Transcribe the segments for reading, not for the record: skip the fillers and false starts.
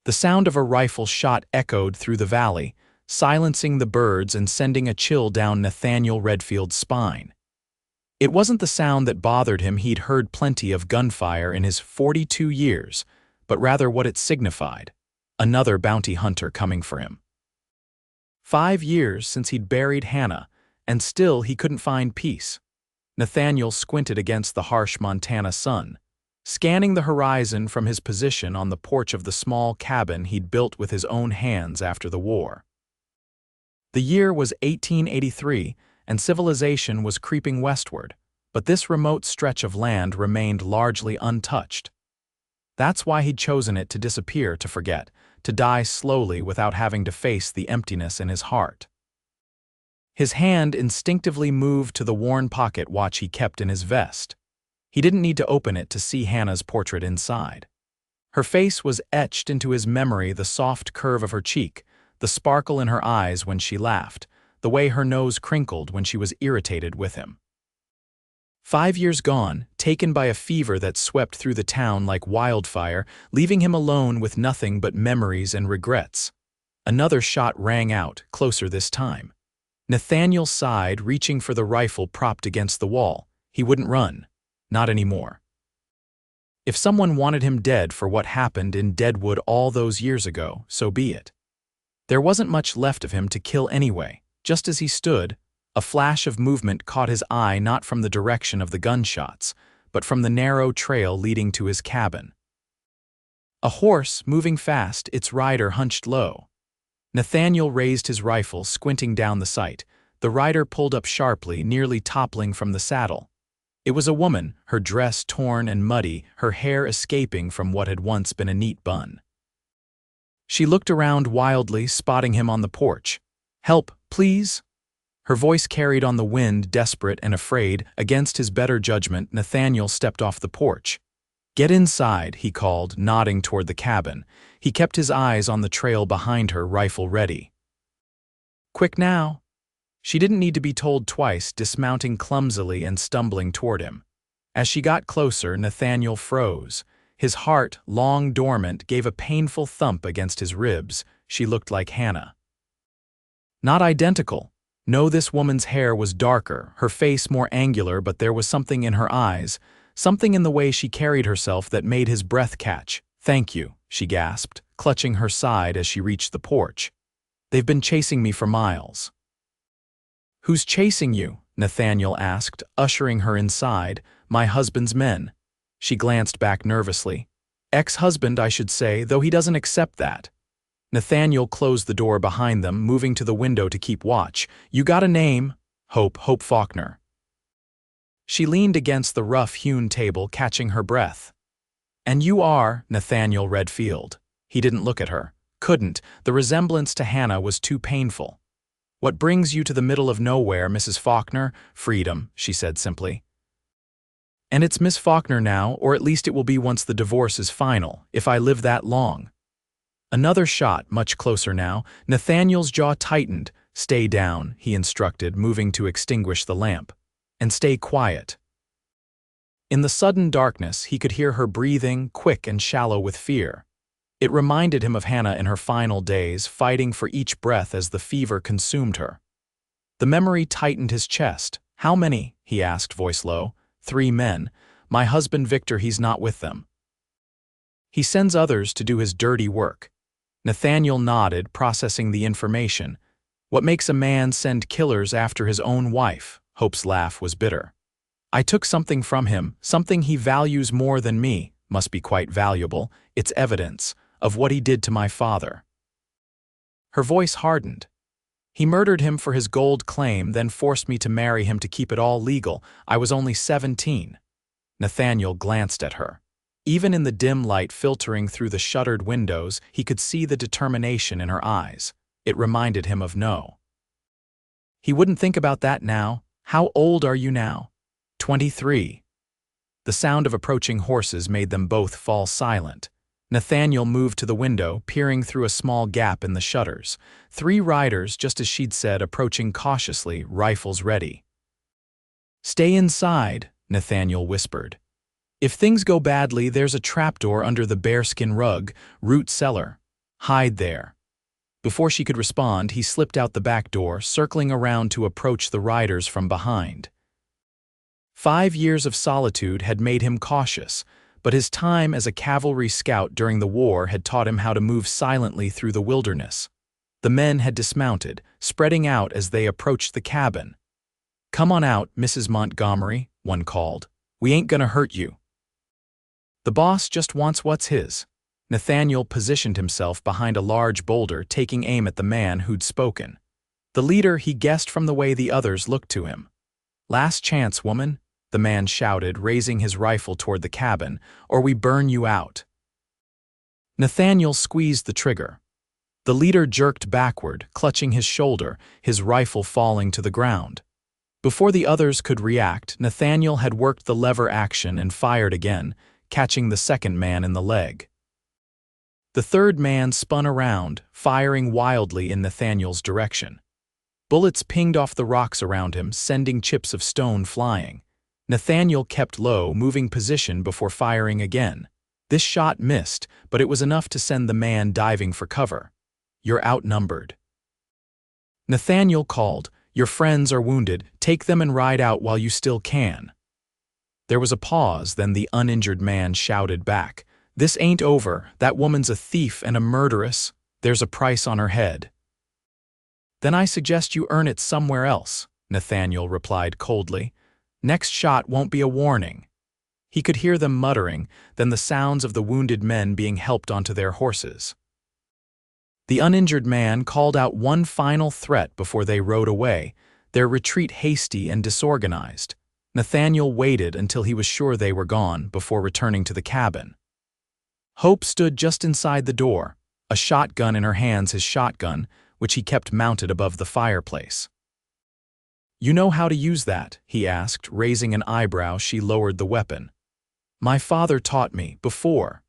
The sound of a rifle shot echoed through the valley, silencing the birds and sending a chill down Nathaniel Redfield's spine. It wasn't the sound that bothered him. He'd heard plenty of gunfire in his 42 years, but rather what it signified: another bounty hunter coming for him. 5 years since he'd buried Hannah, and still he couldn't find peace. Nathaniel squinted against the harsh Montana sun, scanning the horizon from his position on the porch of the small cabin he'd built with his own hands after the war. The year was 1883, and civilization was creeping westward, but this remote stretch of land remained largely untouched. That's why he'd chosen it to disappear, to forget, to die slowly without having to face the emptiness in his heart. His hand instinctively moved to the worn pocket watch he kept in his vest. He didn't need to open it to see Hannah's portrait inside. Her face was etched into his memory, the soft curve of her cheek, the sparkle in her eyes when she laughed, the way her nose crinkled when she was irritated with him. 5 years gone, taken by a fever that swept through the town like wildfire, leaving him alone with nothing but memories and regrets. Another shot rang out, closer this time. Nathaniel sighed, reaching for the rifle propped against the wall. He wouldn't run. Not anymore. If someone wanted him dead for what happened in Deadwood all those years ago, so be it. There wasn't much left of him to kill anyway. Just as he stood, a flash of movement caught his eye, not from the direction of the gunshots, but from the narrow trail leading to his cabin. A horse moving fast, its rider hunched low. Nathaniel raised his rifle, squinting down the sight. The rider pulled up sharply, nearly toppling from the saddle. It was a woman, her dress torn and muddy, her hair escaping from what had once been a neat bun. She looked around wildly, spotting him on the porch. "Help, please?" Her voice carried on the wind, desperate and afraid. Against his better judgment, Nathaniel stepped off the porch. "Get inside," he called, nodding toward the cabin. He kept his eyes on the trail behind her, rifle ready. "Quick now." She didn't need to be told twice, dismounting clumsily and stumbling toward him. As she got closer, Nathaniel froze. His heart, long dormant, gave a painful thump against his ribs. She looked like Hannah. Not identical. No, this woman's hair was darker, her face more angular, but there was something in her eyes, something in the way she carried herself that made his breath catch. "Thank you," she gasped, clutching her side as she reached the porch. "They've been chasing me for miles." "Who's chasing you?" Nathaniel asked, ushering her inside. "My husband's men." She glanced back nervously. "Ex-husband, I should say, though he doesn't accept that." Nathaniel closed the door behind them, moving to the window to keep watch. "You got a name?" Hope Faulkner." She leaned against the rough-hewn table, catching her breath. "And you are Nathaniel Redfield." He didn't look at her. Couldn't. The resemblance to Hannah was too painful. "What brings you to the middle of nowhere, Mrs. Faulkner?" "Freedom," she said simply. "And it's Miss Faulkner now, or at least it will be once the divorce is final, if I live that long." Another shot, much closer now. Nathaniel's jaw tightened. "Stay down," he instructed, moving to extinguish the lamp. "And stay quiet." In the sudden darkness, he could hear her breathing, quick and shallow with fear. It reminded him of Hannah in her final days, fighting for each breath as the fever consumed her. The memory tightened his chest. "How many?" he asked, voice low. "3 men. My husband Victor, he's not with them. He sends others to do his dirty work." Nathaniel nodded, processing the information. "What makes a man send killers after his own wife?" Hope's laugh was bitter. "I took something from him, something he values more than me. Must be quite valuable. It's evidence of what he did to my father." Her voice hardened. "He murdered him for his gold claim, then forced me to marry him to keep it all legal. I was only 17. Nathaniel glanced at her. Even in the dim light filtering through the shuttered windows, he could see the determination in her eyes. It reminded him of no. He wouldn't think about that now. "How old are you now?" 23. The sound of approaching horses made them both fall silent. Nathaniel moved to the window, peering through a small gap in the shutters. 3 riders, just as she'd said, approaching cautiously, rifles ready. "Stay inside," Nathaniel whispered. "If things go badly, there's a trapdoor under the bearskin rug, root cellar." Hide there." Before she could respond, he slipped out the back door, circling around to approach the riders from behind. 5 years of solitude had made him cautious, but his time as a cavalry scout during the war had taught him how to move silently through the wilderness. The men had dismounted, spreading out as they approached the cabin. "Come on out, Mrs. Montgomery," one called. "We ain't gonna hurt you." "The boss just wants what's his." Nathaniel positioned himself behind a large boulder, taking aim at the man who'd spoken. The leader he guessed from the way the others looked to him. "Last chance, woman," the man shouted, raising his rifle toward the cabin, "or we burn you out." Nathaniel squeezed the trigger. The leader jerked backward, clutching his shoulder, his rifle falling to the ground. Before the others could react, Nathaniel had worked the lever action and fired again, catching the second man in the leg. The third man spun around, firing wildly in Nathaniel's direction. Bullets pinged off the rocks around him, sending chips of stone flying. Nathaniel kept low, moving position before firing again. This shot missed, but it was enough to send the man diving for cover. "You're outnumbered." Nathaniel called, "Your friends are wounded. Take them and ride out while you still can." There was a pause, then the uninjured man shouted back, "This ain't over. That woman's a thief and a murderess. There's a price on her head." "Then I suggest you earn it somewhere else," Nathaniel replied coldly. "Next shot won't be a warning." He could hear them muttering, then the sounds of the wounded men being helped onto their horses. The uninjured man called out one final threat before they rode away, their retreat hasty and disorganized. Nathaniel waited until he was sure they were gone before returning to the cabin. Hope stood just inside the door, a shotgun in her hands, his shotgun, which he kept mounted above the fireplace. "You know how to use that?" he asked, raising an eyebrow. She lowered the weapon. "My father taught me, before."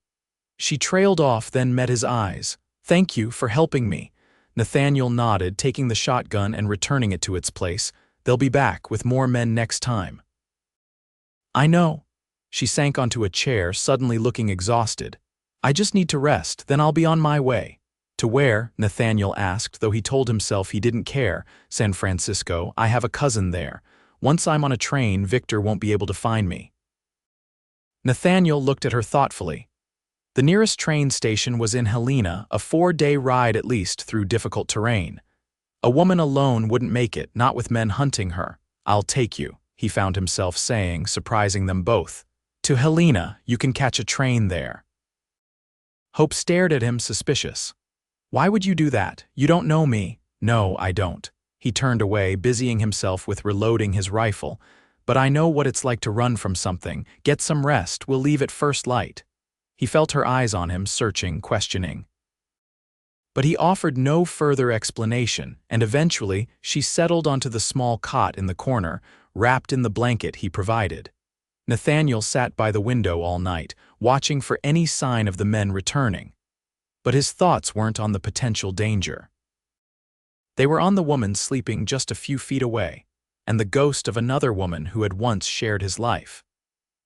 She trailed off, then met his eyes. "Thank you for helping me." Nathaniel nodded, taking the shotgun and returning it to its place. "They'll be back with more men next time." "I know." She sank onto a chair, suddenly looking exhausted. "I just need to rest, then I'll be on my way." "To where?" Nathaniel asked, though he told himself he didn't care. "San Francisco. I have a cousin there. Once I'm on a train, Victor won't be able to find me." Nathaniel looked at her thoughtfully. The nearest train station was in Helena, a 4-day ride at least through difficult terrain. A woman alone wouldn't make it, not with men hunting her. "I'll take you," he found himself saying, surprising them both. "To Helena, you can catch a train there." Hope stared at him, suspicious. "Why would you do that? You don't know me." "No, I don't." He turned away, busying himself with reloading his rifle. "But I know what it's like to run from something. Get some rest, we'll leave at first light." He felt her eyes on him, searching, questioning. But he offered no further explanation, and eventually she settled onto the small cot in the corner, wrapped in the blanket he provided. Nathaniel sat by the window all night, watching for any sign of the men returning. But his thoughts weren't on the potential danger. They were on the woman sleeping just a few feet away, and the ghost of another woman who had once shared his life.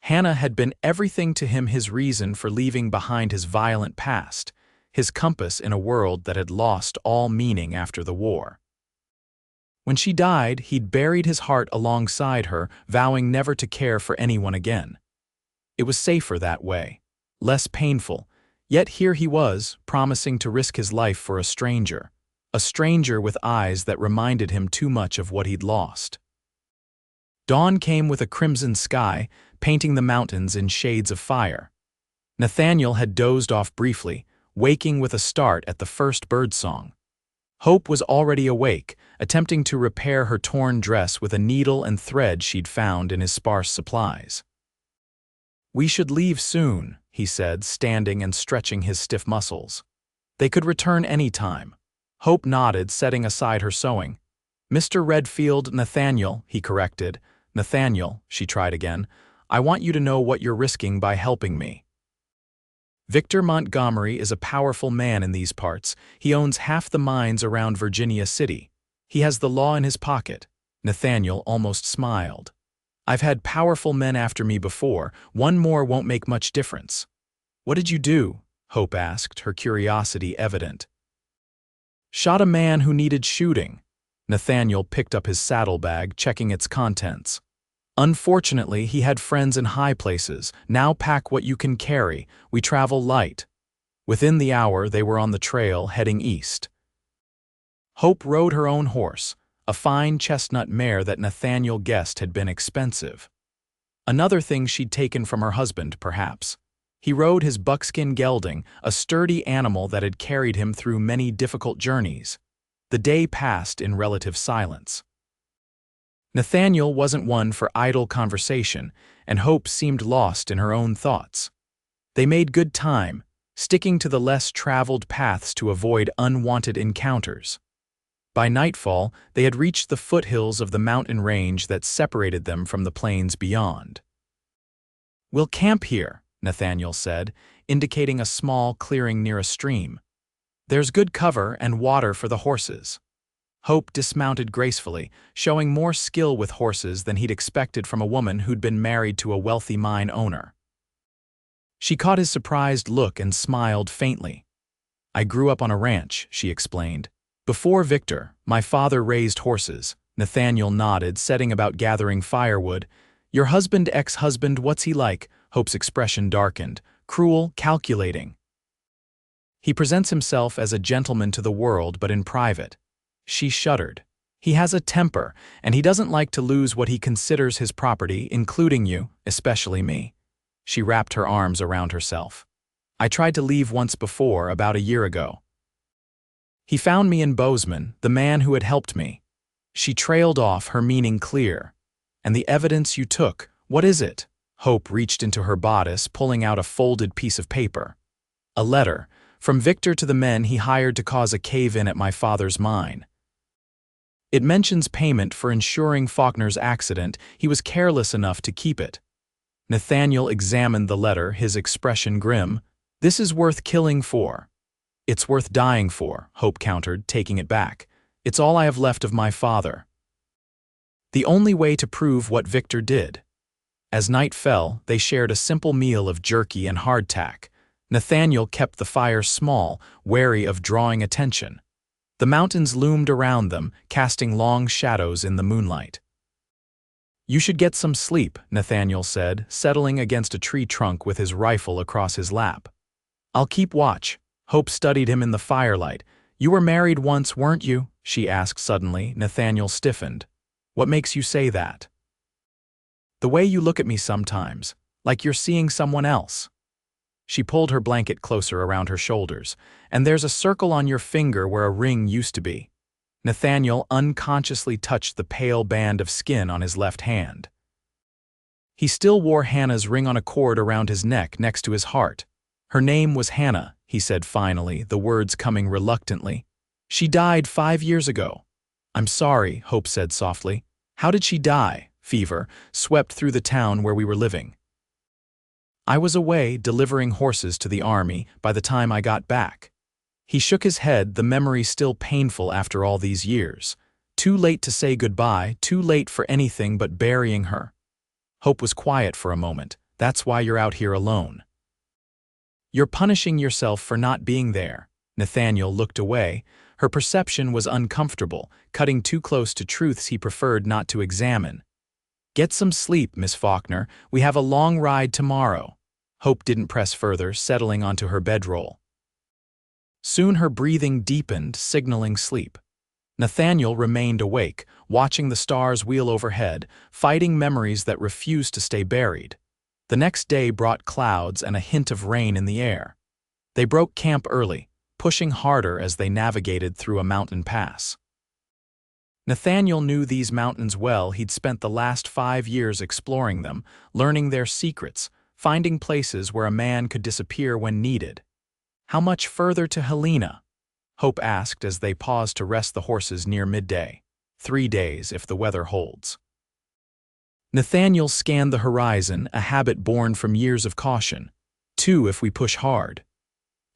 Hannah had been everything to him, his reason for leaving behind his violent past, his compass in a world that had lost all meaning after the war. When she died, he'd buried his heart alongside her, vowing never to care for anyone again. It was safer that way, less painful, yet here he was, promising to risk his life for a stranger with eyes that reminded him too much of what he'd lost. Dawn came with a crimson sky, painting the mountains in shades of fire. Nathaniel had dozed off briefly, waking with a start at the first birdsong. Hope was already awake, attempting to repair her torn dress with a needle and thread she'd found in his sparse supplies. "We should leave soon," he said, standing and stretching his stiff muscles. "They could return any time." Hope nodded, setting aside her sewing. "Mr. Redfield, Nathaniel," he corrected. "Nathaniel," she tried again, "I want you to know what you're risking by helping me." Victor Montgomery is a powerful man in these parts. He owns half the mines around Virginia City. He has the law in his pocket. Nathaniel almost smiled. "I've had powerful men after me before. One more won't make much difference." "What did you do?" Hope asked, her curiosity evident. Shot a man who needed shooting. Nathaniel picked up his saddlebag, checking its contents. Unfortunately, he had friends in high places. Now pack what you can carry. We travel light. Within the hour, they were on the trail, heading east. Hope rode her own horse, a fine chestnut mare that Nathaniel guessed had been expensive. Another thing she'd taken from her husband, perhaps. He rode his buckskin gelding, a sturdy animal that had carried him through many difficult journeys. The day passed in relative silence. Nathaniel wasn't one for idle conversation, and Hope seemed lost in her own thoughts. They made good time, sticking to the less traveled paths to avoid unwanted encounters. By nightfall, they had reached the foothills of the mountain range that separated them from the plains beyond. "We'll camp here," Nathaniel said, indicating a small clearing near a stream. "There's good cover and water for the horses." Hope dismounted gracefully, showing more skill with horses than he'd expected from a woman who'd been married to a wealthy mine owner. She caught his surprised look and smiled faintly. "I grew up on a ranch," she explained. "Before Victor, my father raised horses." Nathaniel nodded, setting about gathering firewood. "Your husband, ex-husband, what's he like?" Hope's expression darkened. "Cruel, calculating." "He presents himself as a gentleman to the world, but in private." She shuddered. "He has a temper, and he doesn't like to lose what he considers his property, including you, especially me." She wrapped her arms around herself. "I tried to leave once before, about a year ago. He found me in Bozeman, the man who had helped me." She trailed off, her meaning clear. "And the evidence you took, what is it?" Hope reached into her bodice, pulling out a folded piece of paper. "A letter, from Victor to the men he hired to cause a cave-in at my father's mine. It mentions payment for insuring Faulkner's accident. He was careless enough to keep it." Nathaniel examined the letter, his expression grim. "This is worth killing for." "It's worth dying for," Hope countered, taking it back. "It's all I have left of my father. The only way to prove what Victor did." As night fell, they shared a simple meal of jerky and hardtack. Nathaniel kept the fire small, wary of drawing attention. The mountains loomed around them, casting long shadows in the moonlight. "You should get some sleep," Nathaniel said, settling against a tree trunk with his rifle across his lap. "I'll keep watch." Hope studied him in the firelight. "You were married once, weren't you?" she asked suddenly. Nathaniel stiffened. "What makes you say that?" "The way you look at me sometimes, like you're seeing someone else." She pulled her blanket closer around her shoulders. "And there's a circle on your finger where a ring used to be." Nathaniel unconsciously touched the pale band of skin on his left hand. He still wore Hannah's ring on a cord around his neck next to his heart. "Her name was Hannah," he said finally, the words coming reluctantly. "She died 5 years ago." "I'm sorry," Hope said softly. "How did she die?" "Fever swept through the town where we were living. I was away delivering horses to the army by the time I got back." He shook his head, the memory still painful after all these years. Too late to say goodbye, too late for anything but burying her. Hope was quiet for a moment. "That's why you're out here alone. You're punishing yourself for not being there." Nathaniel looked away. Her perception was uncomfortable, cutting too close to truths he preferred not to examine. "Get some sleep, Miss Faulkner. We have a long ride tomorrow." Hope didn't press further, settling onto her bedroll. Soon her breathing deepened, signaling sleep. Nathaniel remained awake, watching the stars wheel overhead, fighting memories that refused to stay buried. The next day brought clouds and a hint of rain in the air. They broke camp early, pushing harder as they navigated through a mountain pass. Nathaniel knew these mountains well. He'd spent the last 5 years exploring them, learning their secrets, finding places where a man could disappear when needed. "How much further to Helena?" Hope asked as they paused to rest the horses near midday. 3 days if the weather holds. Nathaniel scanned the horizon, a habit born from years of caution. 2 if we push hard.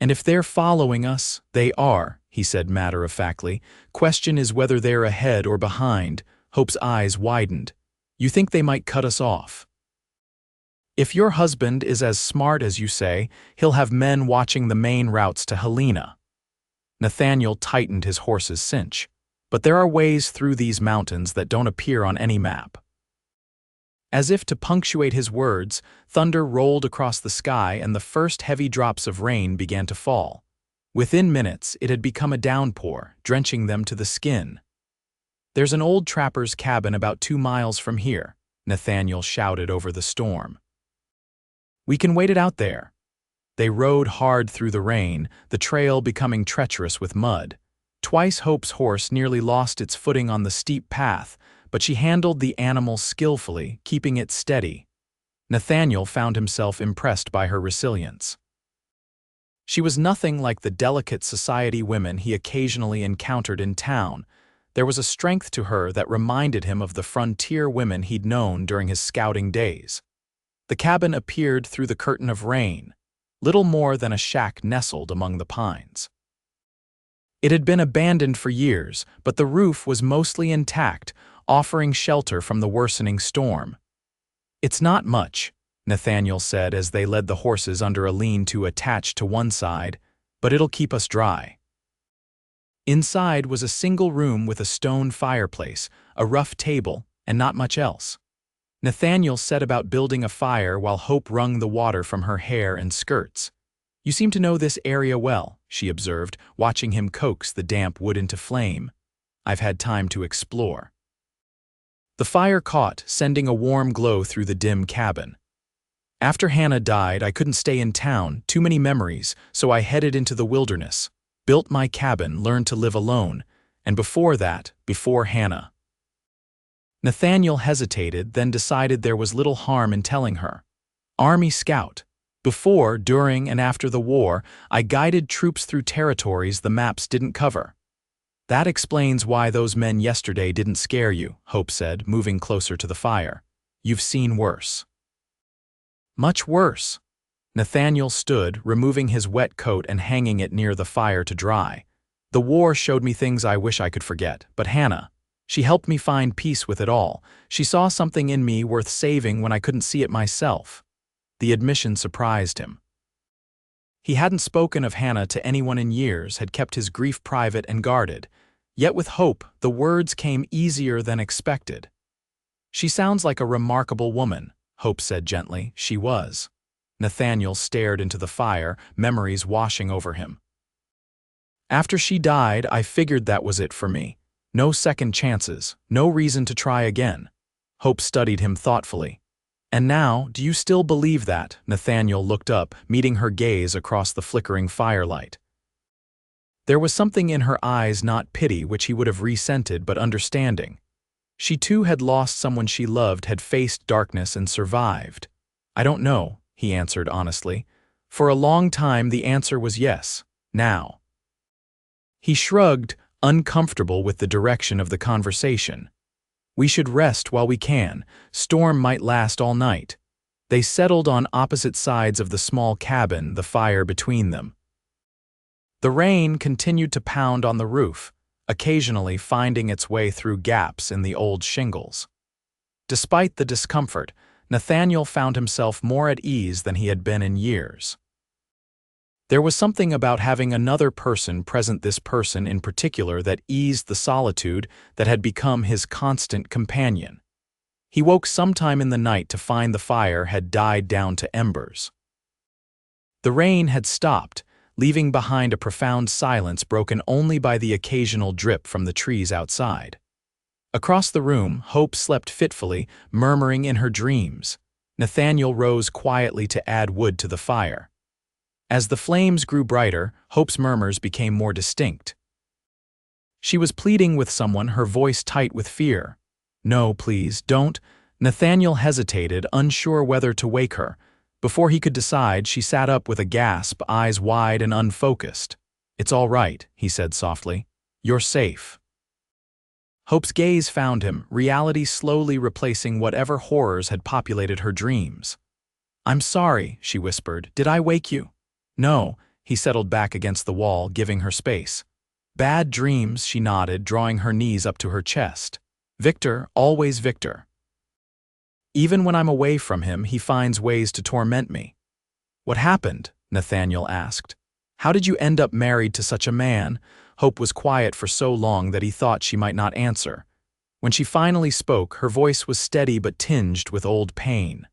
"And if they're following us?" "They are," he said matter-of-factly. "Question is whether they're ahead or behind." Hope's eyes widened. "You think they might cut us off?" If your husband is as smart as you say, he'll have men watching the main routes to Helena. Nathaniel tightened his horse's cinch. But there are ways through these mountains that don't appear on any map. As if to punctuate his words, thunder rolled across the sky and the first heavy drops of rain began to fall. Within minutes, it had become a downpour, drenching them to the skin. "There's an old trapper's cabin about 2 miles from here," Nathaniel shouted over the storm. "We can wait it out there." They rode hard through the rain, the trail becoming treacherous with mud. Twice Hope's horse nearly lost its footing on the steep path, but she handled the animal skillfully, keeping it steady. Nathaniel found himself impressed by her resilience. She was nothing like the delicate society women he occasionally encountered in town. There was a strength to her that reminded him of the frontier women he'd known during his scouting days. The cabin appeared through the curtain of rain, little more than a shack nestled among the pines. It had been abandoned for years, but the roof was mostly intact, offering shelter from the worsening storm. "It's not much," Nathaniel said as they led the horses under a lean-to attached to one side, "but it'll keep us dry." Inside was a single room with a stone fireplace, a rough table, and not much else. Nathaniel set about building a fire while Hope wrung the water from her hair and skirts. "You seem to know this area well," she observed, watching him coax the damp wood into flame. "I've had time to explore." The fire caught, sending a warm glow through the dim cabin. "After Hannah died, I couldn't stay in town, too many memories, so I headed into the wilderness, built my cabin, learned to live alone, and before that, before Hannah." Nathaniel hesitated, then decided there was little harm in telling her. "Army scout. Before, during, and after the war, I guided troops through territories the maps didn't cover." "That explains why those men yesterday didn't scare you," Hope said, moving closer to the fire. "You've seen worse." "Much worse." Nathaniel stood, removing his wet coat and hanging it near the fire to dry. "The war showed me things I wish I could forget, but Hannah, she helped me find peace with it all. She saw something in me worth saving when I couldn't see it myself." The admission surprised him. He hadn't spoken of Hannah to anyone in years, had kept his grief private and guarded. Yet with Hope, the words came easier than expected. "She sounds like a remarkable woman," Hope said gently. "She was." Nathaniel stared into the fire, memories washing over him. "After she died, I figured that was it for me. No second chances, no reason to try again." Hope studied him thoughtfully. "And now, do you still believe that?" Nathaniel looked up, meeting her gaze across the flickering firelight. There was something in her eyes, not pity, which he would have resented, but understanding. She too had lost someone she loved, had faced darkness and survived. "I don't know," he answered honestly. For a long time the answer was yes, now. He shrugged, uncomfortable with the direction of the conversation. "We should rest while we can. Storm might last all night." They settled on opposite sides of the small cabin, the fire between them. The rain continued to pound on the roof, occasionally finding its way through gaps in the old shingles. Despite the discomfort, Nathaniel found himself more at ease than he had been in years. There was something about having another person present, this person in particular, that eased the solitude that had become his constant companion. He woke sometime in the night to find the fire had died down to embers. The rain had stopped, leaving behind a profound silence broken only by the occasional drip from the trees outside. Across the room, Hope slept fitfully, murmuring in her dreams. Nathaniel rose quietly to add wood to the fire. As the flames grew brighter, Hope's murmurs became more distinct. She was pleading with someone, her voice tight with fear. "No, please, don't." Nathaniel hesitated, unsure whether to wake her. Before he could decide, she sat up with a gasp, eyes wide and unfocused. "It's all right," he said softly. "You're safe." Hope's gaze found him, reality slowly replacing whatever horrors had populated her dreams. "I'm sorry," she whispered. "Did I wake you?" "No," he settled back against the wall, giving her space. "Bad dreams," she nodded, drawing her knees up to her chest. "Victor, always Victor." Even when I'm away from him, he finds ways to torment me." "What happened?" Nathaniel asked. "How did you end up married to such a man?" Hope was quiet for so long that he thought she might not answer. When she finally spoke, her voice was steady but tinged with old pain.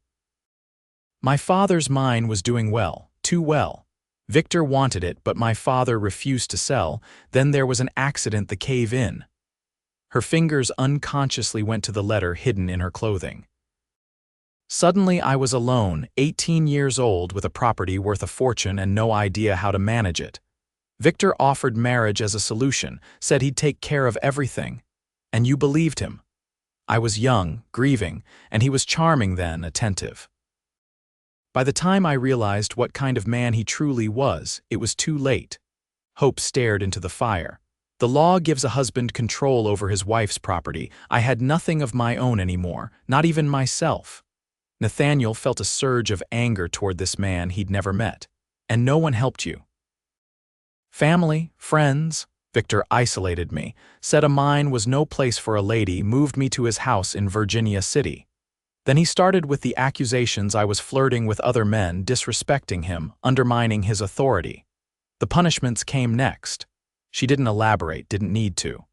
"My father's mine was doing well, too well. Victor wanted it, but my father refused to sell. Then there was an accident that caved in." Her fingers unconsciously went to the letter hidden in her clothing. "Suddenly I was alone, 18 years old, with a property worth a fortune and no idea how to manage it. Victor offered marriage as a solution, said he'd take care of everything. And you believed him. I was young, grieving, and he was charming then, attentive. By the time I realized what kind of man he truly was, it was too late." Hope stared into the fire. "The law gives a husband control over his wife's property. I had nothing of my own anymore, not even myself." Nathaniel felt a surge of anger toward this man he'd never met. "And no one helped you?" "Family, friends. Victor isolated me, said a mine was no place for a lady, moved me to his house in Virginia City. Then he started with the accusations I was flirting with other men, disrespecting him, undermining his authority. The punishments came next." She didn't elaborate, didn't need to.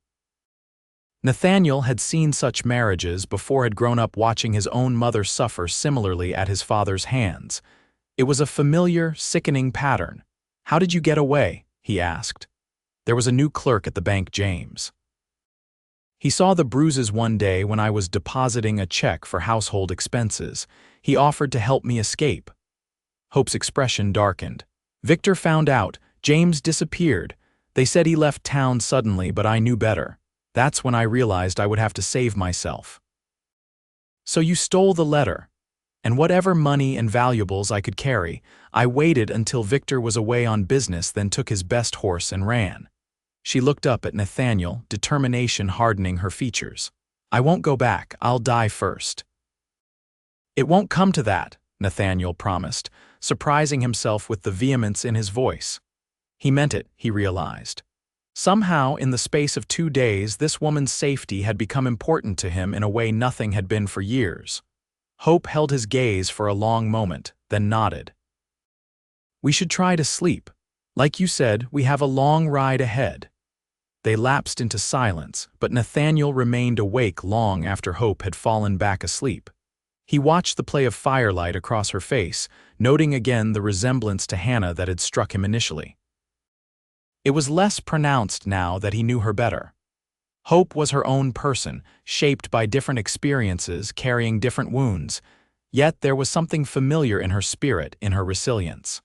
Nathaniel had seen such marriages before, had grown up watching his own mother suffer similarly at his father's hands. It was a familiar, sickening pattern. "How did you get away?" he asked. "There was a new clerk at the bank, James. He saw the bruises one day when I was depositing a check for household expenses. He offered to help me escape." Hope's expression darkened. "Victor found out. James disappeared. They said he left town suddenly, but I knew better. That's when I realized I would have to save myself." "So you stole the letter, and whatever money and valuables I could carry. I waited until Victor was away on business, then took his best horse and ran." She looked up at Nathaniel, determination hardening her features. "I won't go back. I'll die first." "It won't come to that," Nathaniel promised, surprising himself with the vehemence in his voice. He meant it, he realized. Somehow, in the space of 2 days, this woman's safety had become important to him in a way nothing had been for years. Hope held his gaze for a long moment, then nodded. "We should try to sleep. Like you said, we have a long ride ahead." They lapsed into silence, but Nathaniel remained awake long after Hope had fallen back asleep. He watched the play of firelight across her face, noting again the resemblance to Hannah that had struck him initially. It was less pronounced now that he knew her better. Hope was her own person, shaped by different experiences, carrying different wounds, yet there was something familiar in her spirit, in her resilience.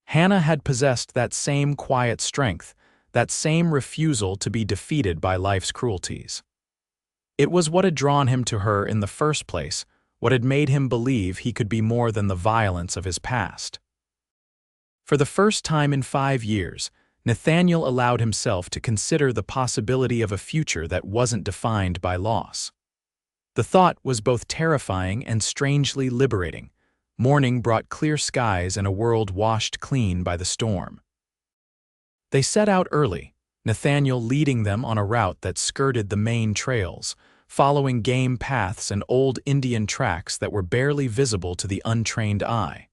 Hannah had possessed that same quiet strength, that same refusal to be defeated by life's cruelties. It was what had drawn him to her in the first place, what had made him believe he could be more than the violence of his past. For the first time in 5 years, Nathaniel allowed himself to consider the possibility of a future that wasn't defined by loss. The thought was both terrifying and strangely liberating. Morning brought clear skies and a world washed clean by the storm. They set out early, Nathaniel leading them on a route that skirted the main trails, following game paths and old Indian tracks that were barely visible to the untrained eye.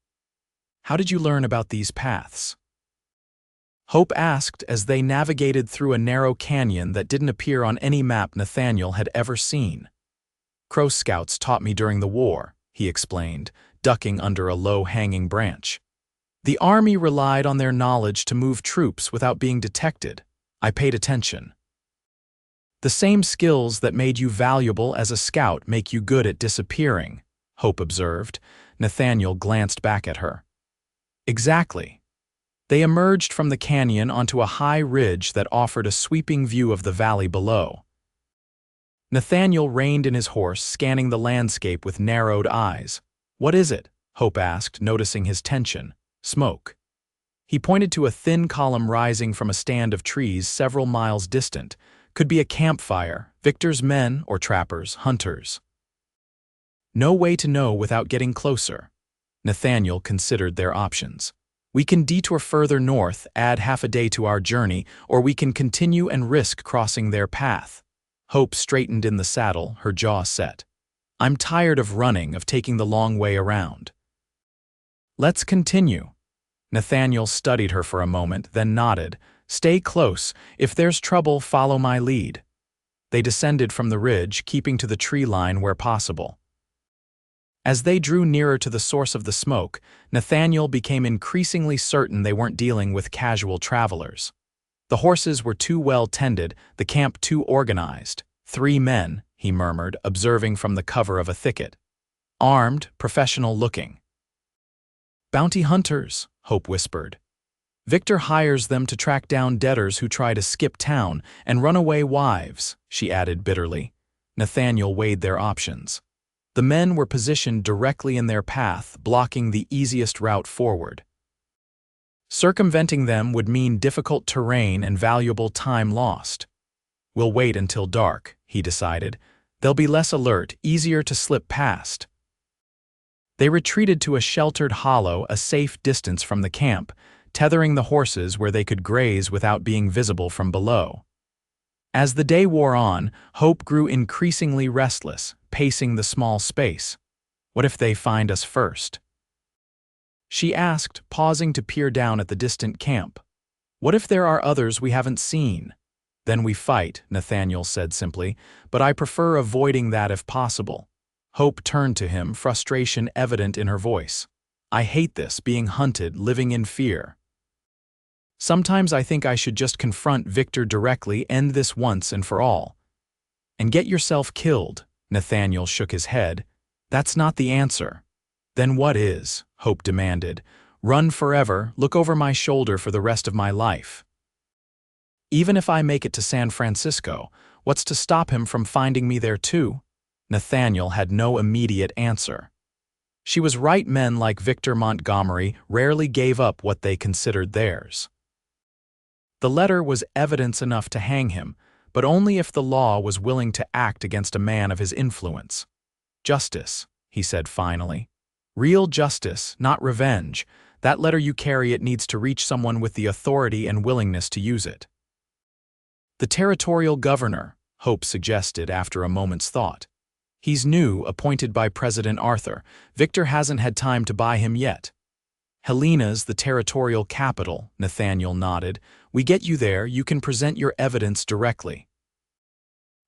"How did you learn about these paths?" Hope asked as they navigated through a narrow canyon that didn't appear on any map Nathaniel had ever seen. "Crow Scouts taught me during the war," he explained, ducking under a low-hanging branch. "The army relied on their knowledge to move troops without being detected. I paid attention." "The same skills that made you valuable as a scout make you good at disappearing," Hope observed. Nathaniel glanced back at her. "Exactly." They emerged from the canyon onto a high ridge that offered a sweeping view of the valley below. Nathaniel reined in his horse, scanning the landscape with narrowed eyes. "What is it?" Hope asked, noticing his tension. "Smoke." He pointed to a thin column rising from a stand of trees several miles distant. "Could be a campfire, Victor's men or trappers, hunters." "No way to know without getting closer." Nathaniel considered their options. "We can detour further north, add half a day to our journey, or we can continue and risk crossing their path." Hope straightened in the saddle, her jaw set. I'm tired of running, of taking the long way around. Let's continue. Nathaniel studied her for a moment, then nodded. Stay close. If there's trouble, follow my lead. They descended from the ridge, keeping to the tree line where possible. As they drew nearer to the source of the smoke, Nathaniel became increasingly certain they weren't dealing with casual travelers. The horses were too well tended, the camp too organized. 3 men, he murmured, observing from the cover of a thicket. Armed, professional-looking. Bounty hunters, Hope whispered. Victor hires them to track down debtors who try to skip town and runaway wives, she added bitterly. Nathaniel weighed their options. The men were positioned directly in their path, blocking the easiest route forward. Circumventing them would mean difficult terrain and valuable time lost. We'll wait until dark, he decided. They'll be less alert, easier to slip past. They retreated to a sheltered hollow a safe distance from the camp, tethering the horses where they could graze without being visible from below. As the day wore on, Hope grew increasingly restless, pacing the small space. What if they find us first? She asked, pausing to peer down at the distant camp. What if there are others we haven't seen? Then we fight, Nathaniel said simply, but I prefer avoiding that if possible. Hope turned to him, frustration evident in her voice. I hate this, being hunted, living in fear. Sometimes I think I should just confront Victor directly, end this once and for all. And get yourself killed, Nathaniel shook his head. That's not the answer. Then what is? Hope demanded. Run forever, look over my shoulder for the rest of my life. Even if I make it to San Francisco, what's to stop him from finding me there too? Nathaniel had no immediate answer. She was right, men like Victor Montgomery rarely gave up what they considered theirs. The letter was evidence enough to hang him, but only if the law was willing to act against a man of his influence. Justice, he said finally. Real justice, not revenge. That letter you carry, it needs to reach someone with the authority and willingness to use it. The territorial governor, Hope suggested after a moment's thought. He's new, appointed by President Arthur. Victor hasn't had time to buy him yet. Helena's the territorial capital, Nathaniel nodded. We get you there, you can present your evidence directly.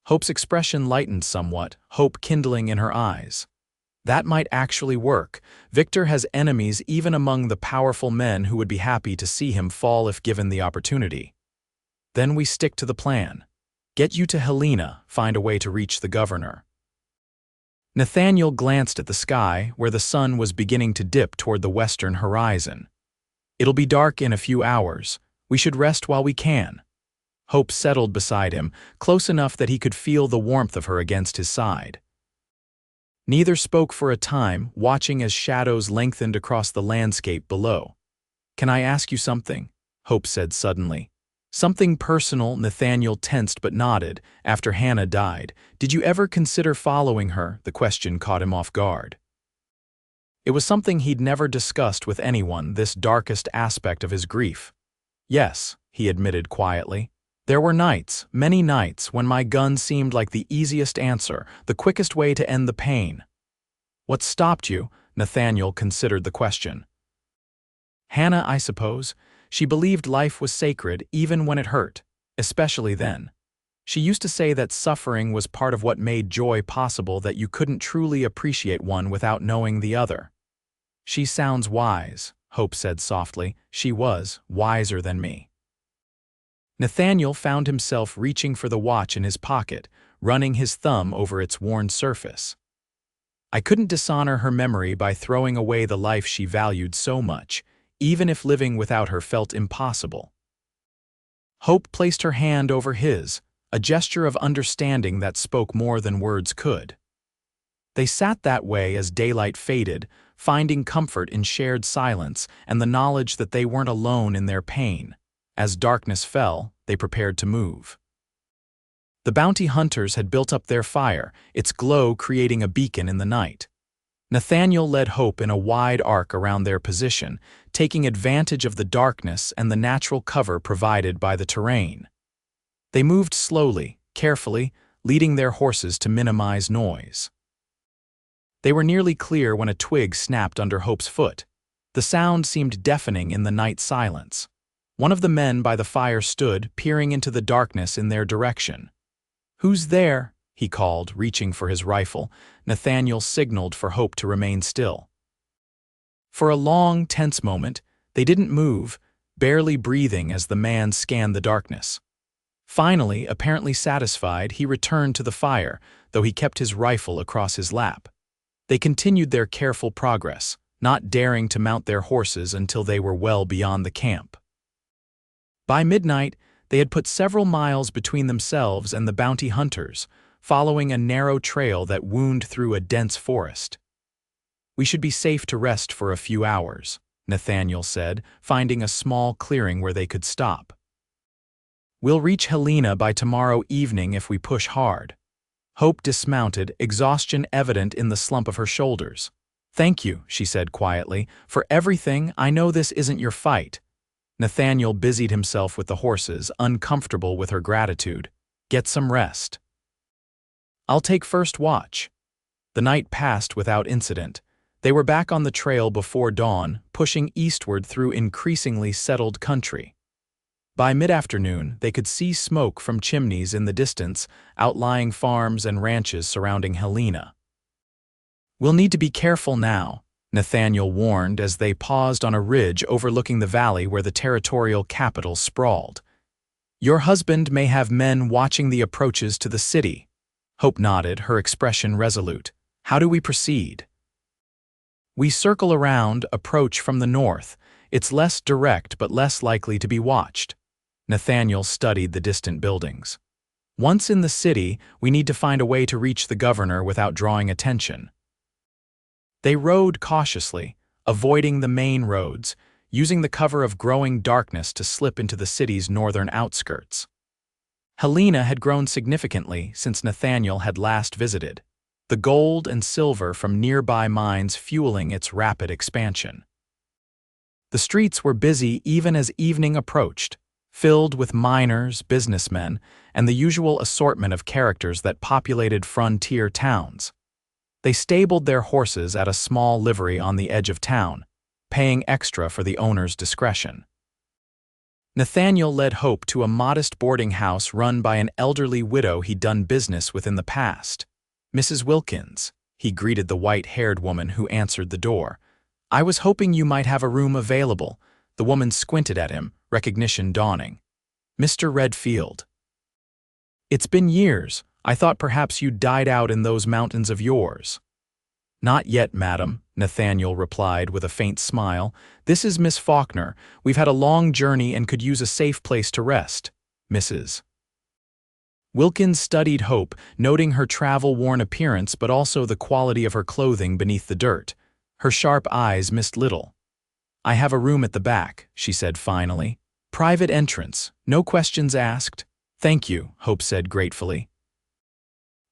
Hope's expression lightened somewhat, hope kindling in her eyes. That might actually work. Victor has enemies even among the powerful men who would be happy to see him fall if given the opportunity. Then we stick to the plan. Get you to Helena, find a way to reach the governor. Nathaniel glanced at the sky, where the sun was beginning to dip toward the western horizon. It'll be dark in a few hours. We should rest while we can. Hope settled beside him, close enough that he could feel the warmth of her against his side. Neither spoke for a time, watching as shadows lengthened across the landscape below. Can I ask you something? Hope said suddenly. Something personal. Nathaniel tensed but nodded. After Hannah died, did you ever consider following her? The question caught him off guard. It was something he'd never discussed with anyone, this darkest aspect of his grief. Yes, he admitted quietly. There were nights, many nights, when my gun seemed like the easiest answer, the quickest way to end the pain. What stopped you? Nathaniel considered the question. Hannah, I suppose. She believed life was sacred even when it hurt, especially then. She used to say that suffering was part of what made joy possible, that you couldn't truly appreciate one without knowing the other. She sounds wise, Hope said softly. She was wiser than me. Nathaniel found himself reaching for the watch in his pocket, running his thumb over its worn surface. I couldn't dishonor her memory by throwing away the life she valued so much, even if living without her felt impossible. Hope placed her hand over his, a gesture of understanding that spoke more than words could. They sat that way as daylight faded, finding comfort in shared silence and the knowledge that they weren't alone in their pain. As darkness fell, they prepared to move. The bounty hunters had built up their fire, its glow creating a beacon in the night. Nathaniel led Hope in a wide arc around their position, taking advantage of the darkness and the natural cover provided by the terrain. They moved slowly, carefully, leading their horses to minimize noise. They were nearly clear when a twig snapped under Hope's foot. The sound seemed deafening in the night silence. One of the men by the fire stood, peering into the darkness in their direction. "Who's there?" he called, reaching for his rifle. Nathaniel signaled for Hope to remain still. For a long, tense moment, they didn't move, barely breathing as the man scanned the darkness. Finally, apparently satisfied, he returned to the fire, though he kept his rifle across his lap. They continued their careful progress, not daring to mount their horses until they were well beyond the camp. By midnight, they had put several miles between themselves and the bounty hunters, following a narrow trail that wound through a dense forest. "We should be safe to rest for a few hours," Nathaniel said, finding a small clearing where they could stop. "We'll reach Helena by tomorrow evening if we push hard." Hope dismounted, exhaustion evident in the slump of her shoulders. "Thank you," she said quietly, "for everything. I know this isn't your fight." Nathaniel busied himself with the horses, uncomfortable with her gratitude. "Get some rest." "I'll take first watch." The night passed without incident. They were back on the trail before dawn, pushing eastward through increasingly settled country. By mid-afternoon, they could see smoke from chimneys in the distance, outlying farms and ranches surrounding Helena. "We'll need to be careful now," Nathaniel warned as they paused on a ridge overlooking the valley where the territorial capital sprawled. "Your husband may have men watching the approaches to the city." Hope nodded, her expression resolute. "How do we proceed?" "We circle around, approach from the north. It's less direct but less likely to be watched." Nathaniel studied the distant buildings. "Once in the city, we need to find a way to reach the governor without drawing attention." They rode cautiously, avoiding the main roads, using the cover of growing darkness to slip into the city's northern outskirts. Helena had grown significantly since Nathaniel had last visited, the gold and silver from nearby mines fueling its rapid expansion. The streets were busy even as evening approached, filled with miners, businessmen, and the usual assortment of characters that populated frontier towns. They stabled their horses at a small livery on the edge of town, paying extra for the owner's discretion. Nathaniel led Hope to a modest boarding house run by an elderly widow he'd done business with in the past. "Mrs. Wilkins," he greeted the white-haired woman who answered the door. "I was hoping you might have a room available." The woman squinted at him, recognition dawning. "Mr. Redfield." "It's been years. I thought perhaps you'd died out in those mountains of yours." "Not yet, madam," Nathaniel replied with a faint smile. "This is Miss Faulkner. We've had a long journey and could use a safe place to rest. Mrs. Wilkins studied Hope, noting her travel-worn appearance but also the quality of her clothing beneath the dirt. Her sharp eyes missed little. "I have a room at the back," she said finally. "Private entrance, no questions asked." "Thank you," Hope said gratefully.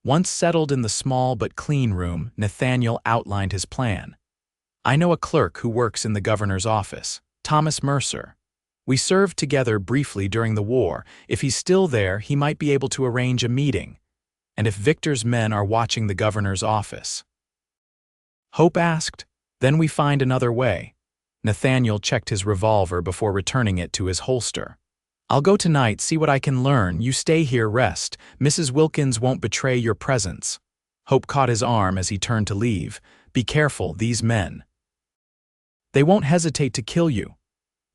Once settled in the small but clean room, Nathaniel outlined his plan. "I know a clerk who works in the governor's office, Thomas Mercer. We served together briefly during the war. If he's still there, he might be able to arrange a meeting. And if Victor's men are watching the governor's office?" Hope asked. "Then we find another way." Nathaniel checked his revolver before returning it to his holster. "I'll go tonight, see what I can learn. You stay here, rest. Mrs. Wilkins won't betray your presence." Hope caught his arm as he turned to leave. "Be careful, these men. They won't hesitate to kill you."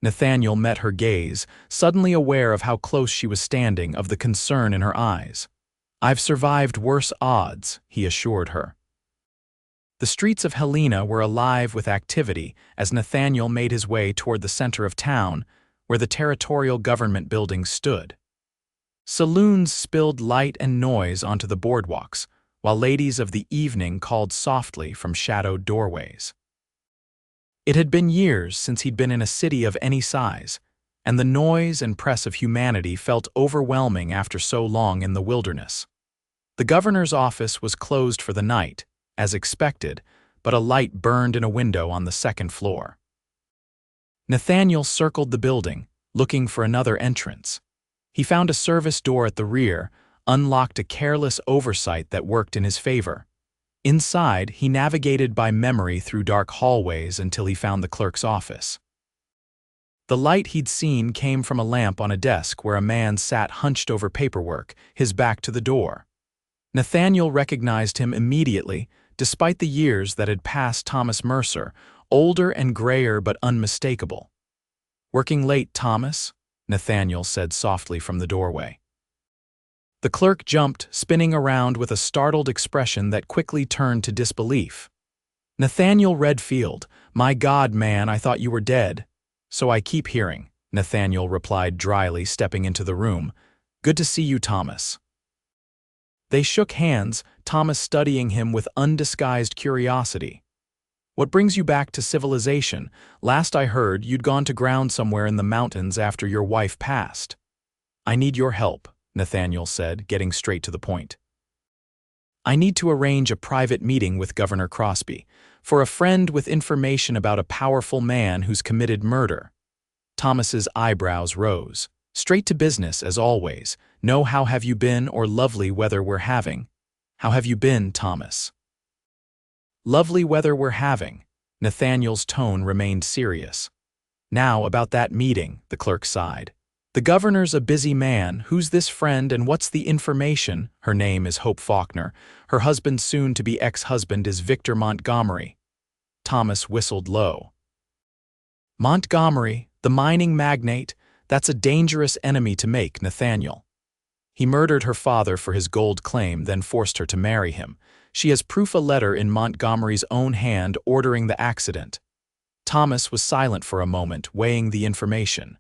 Nathaniel met her gaze, suddenly aware of how close she was standing, of the concern in her eyes. "I've survived worse odds," he assured her. The streets of Helena were alive with activity as Nathaniel made his way toward the center of town, where the territorial government buildings stood. Saloons spilled light and noise onto the boardwalks, while ladies of the evening called softly from shadowed doorways. It had been years since he'd been in a city of any size, and the noise and press of humanity felt overwhelming after so long in the wilderness. The governor's office was closed for the night, as expected, but a light burned in a window on the second floor. Nathaniel circled the building, looking for another entrance. He found a service door at the rear, unlocked a careless oversight that worked in his favor. Inside, he navigated by memory through dark hallways until he found the clerk's office. The light he'd seen came from a lamp on a desk where a man sat hunched over paperwork, his back to the door. Nathaniel recognized him immediately, despite the years that had passed. Thomas Mercer, older and grayer but unmistakable. "Working late, Thomas?" Nathaniel said softly from the doorway. The clerk jumped, spinning around with a startled expression that quickly turned to disbelief. "Nathaniel Redfield, my God, man, I thought you were dead." "So I keep hearing," Nathaniel replied dryly, stepping into the room. "Good to see you, Thomas." They shook hands, Thomas studying him with undisguised curiosity. "What brings you back to civilization? Last I heard, you'd gone to ground somewhere in the mountains after your wife passed." "I need your help," Nathaniel said, getting straight to the point. "I need to arrange a private meeting with Governor Crosby, for a friend with information about a powerful man who's committed murder." Thomas's eyebrows rose. "Straight to business, as always. No how have you been or lovely weather we're having." "How have you been, Thomas?" "Lovely weather we're having." Nathaniel's tone remained serious. "Now, about that meeting," the clerk sighed. "The governor's a busy man. Who's this friend and what's the information?" "Her name is Hope Faulkner. Her husband's soon-to-be ex-husband is Victor Montgomery." Thomas whistled low. "Montgomery, the mining magnate? That's a dangerous enemy to make, Nathaniel." "He murdered her father for his gold claim, then forced her to marry him. She has proof, a letter in Montgomery's own hand ordering the accident." Thomas was silent for a moment, weighing the information.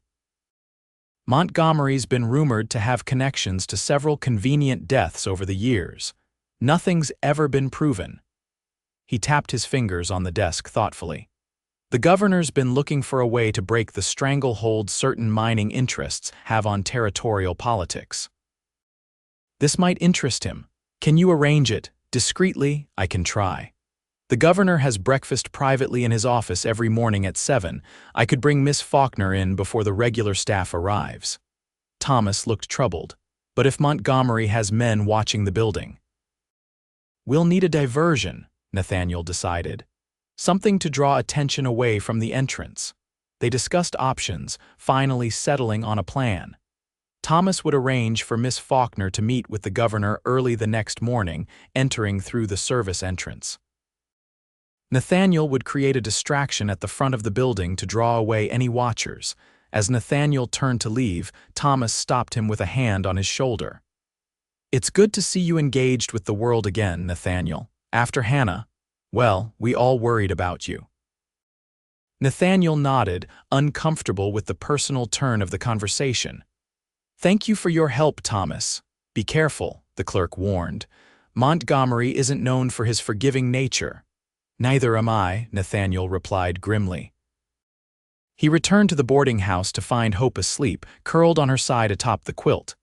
"Montgomery's been rumored to have connections to several convenient deaths over the years. Nothing's ever been proven." He tapped his fingers on the desk thoughtfully. "The governor's been looking for a way to break the stranglehold certain mining interests have on territorial politics. This might interest him. Can you arrange it? Discreetly, I can try. The governor has breakfast privately in his office every morning at 7. I could bring Miss Faulkner in before the regular staff arrives." Thomas looked troubled. "But if Montgomery has men watching the building?" "We'll need a diversion," Nathaniel decided. "Something to draw attention away from the entrance." They discussed options, finally settling on a plan. Thomas would arrange for Miss Faulkner to meet with the governor early the next morning, entering through the service entrance. Nathaniel would create a distraction at the front of the building to draw away any watchers. As Nathaniel turned to leave, Thomas stopped him with a hand on his shoulder. "It's good to see you engaged with the world again, Nathaniel. After Hannah, well, we all worried about you." Nathaniel nodded, uncomfortable with the personal turn of the conversation. "Thank you for your help, Thomas. Be careful," the clerk warned. "Montgomery isn't known for his forgiving nature." "Neither am I," Nathaniel replied grimly. He returned to the boarding house to find Hope asleep, curled on her side atop the quilt.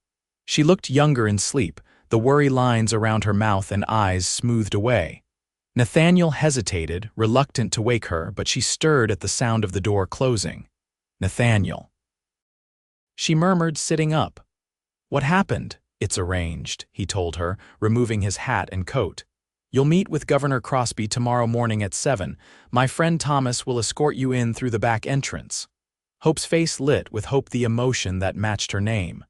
She looked younger in sleep, the worry lines around her mouth and eyes smoothed away. Nathaniel hesitated, reluctant to wake her, but she stirred at the sound of the door closing. "Nathaniel," she murmured, sitting up. "What happened?" "It's arranged," he told her, removing his hat and coat. "You'll meet with Governor Crosby tomorrow morning at 7. My friend Thomas will escort you in through the back entrance." Hope's face lit with hope, the emotion that matched her name.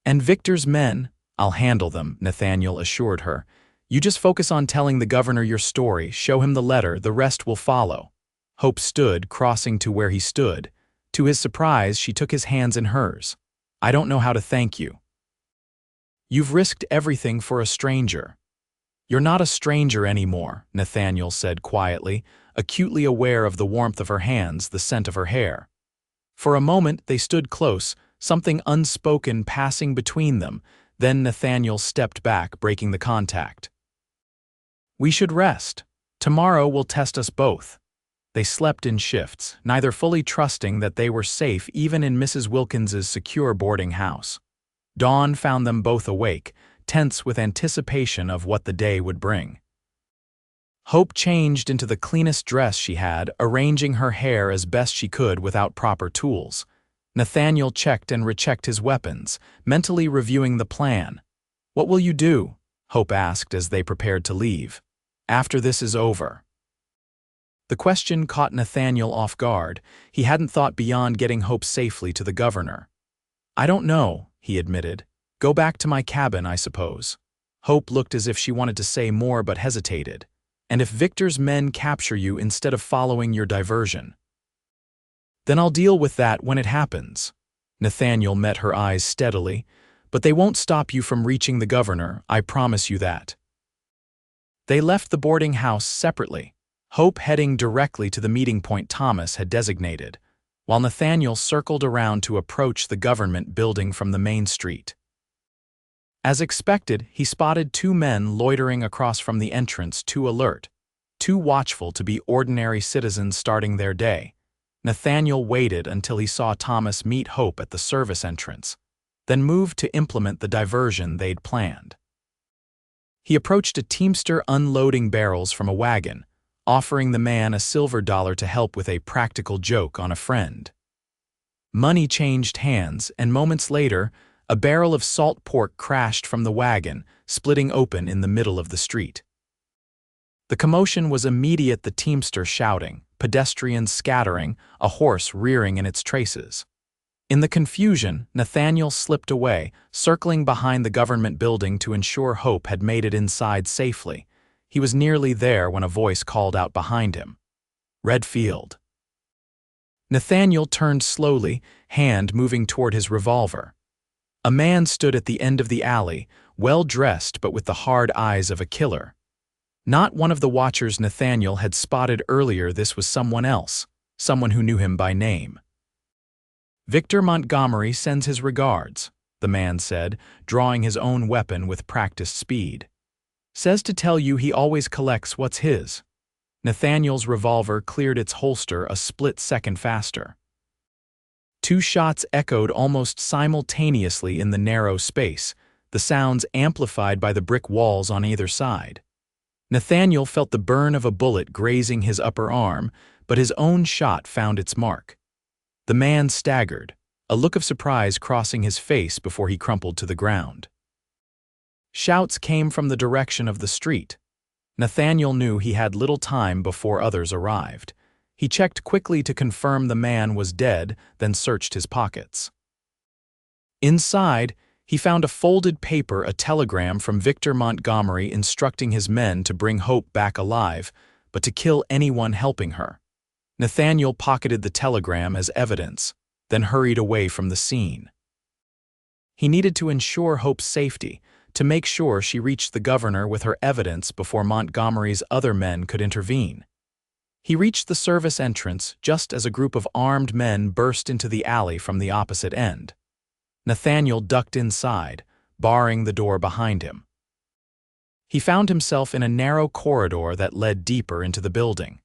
"And Victor's men? I'll handle them," Nathaniel assured her. "You just focus on telling the governor your story, show him the letter, the rest will follow." Hope stood, crossing to where he stood. To his surprise, she took his hands in hers. "I don't know how to thank you. You've risked everything for a stranger." "You're not a stranger anymore," Nathaniel said quietly, acutely aware of the warmth of her hands, the scent of her hair. For a moment they stood close, something unspoken passing between them. Then Nathaniel stepped back, breaking the contact. "We should rest. Tomorrow will test us both." They slept in shifts, neither fully trusting that they were safe even in Mrs. Wilkins's secure boarding house. Dawn found them both awake, tense with anticipation of what the day would bring. Hope changed into the cleanest dress she had, arranging her hair as best she could without proper tools. Nathaniel checked and rechecked his weapons, mentally reviewing the plan. "What will you do?" Hope asked as they prepared to leave. "After this is over." The question caught Nathaniel off guard. He hadn't thought beyond getting Hope safely to the governor. "I don't know," he admitted. "Go back to my cabin, I suppose." Hope looked as if she wanted to say more but hesitated. "And if Victor's men capture you instead of following your diversion?" "Then I'll deal with that when it happens." Nathaniel met her eyes steadily. "But they won't stop you from reaching the governor, I promise you that." They left the boarding house separately, Hope heading directly to the meeting point Thomas had designated, while Nathaniel circled around to approach the government building from the main street. As expected, he spotted two men loitering across from the entrance, too alert, too watchful to be ordinary citizens starting their day. Nathaniel waited until he saw Thomas meet Hope at the service entrance, then moved to implement the diversion they'd planned. He approached a teamster unloading barrels from a wagon, offering the man a silver dollar to help with a practical joke on a friend. Money changed hands, and moments later, a barrel of salt pork crashed from the wagon, splitting open in the middle of the street. The commotion was immediate, the teamster shouting, pedestrians scattering, a horse rearing in its traces. In the confusion, Nathaniel slipped away, circling behind the government building to ensure Hope had made it inside safely. He was nearly there when a voice called out behind him. "Redfield." Nathaniel turned slowly, hand moving toward his revolver. A man stood at the end of the alley, well-dressed but with the hard eyes of a killer. Not one of the watchers Nathaniel had spotted earlier. This was someone else, someone who knew him by name. "Victor Montgomery sends his regards," the man said, drawing his own weapon with practiced speed. "Says to tell you he always collects what's his." Nathaniel's revolver cleared its holster a split second faster. Two shots echoed almost simultaneously in the narrow space, the sounds amplified by the brick walls on either side. Nathaniel felt the burn of a bullet grazing his upper arm, but his own shot found its mark. The man staggered, a look of surprise crossing his face before he crumpled to the ground. Shouts came from the direction of the street. Nathaniel knew he had little time before others arrived. He checked quickly to confirm the man was dead, then searched his pockets. Inside, he found a folded paper, a telegram from Victor Montgomery instructing his men to bring Hope back alive, but to kill anyone helping her. Nathaniel pocketed the telegram as evidence, then hurried away from the scene. He needed to ensure Hope's safety, to make sure she reached the governor with her evidence before Montgomery's other men could intervene. He reached the service entrance just as a group of armed men burst into the alley from the opposite end. Nathaniel ducked inside, barring the door behind him. He found himself in a narrow corridor that led deeper into the building.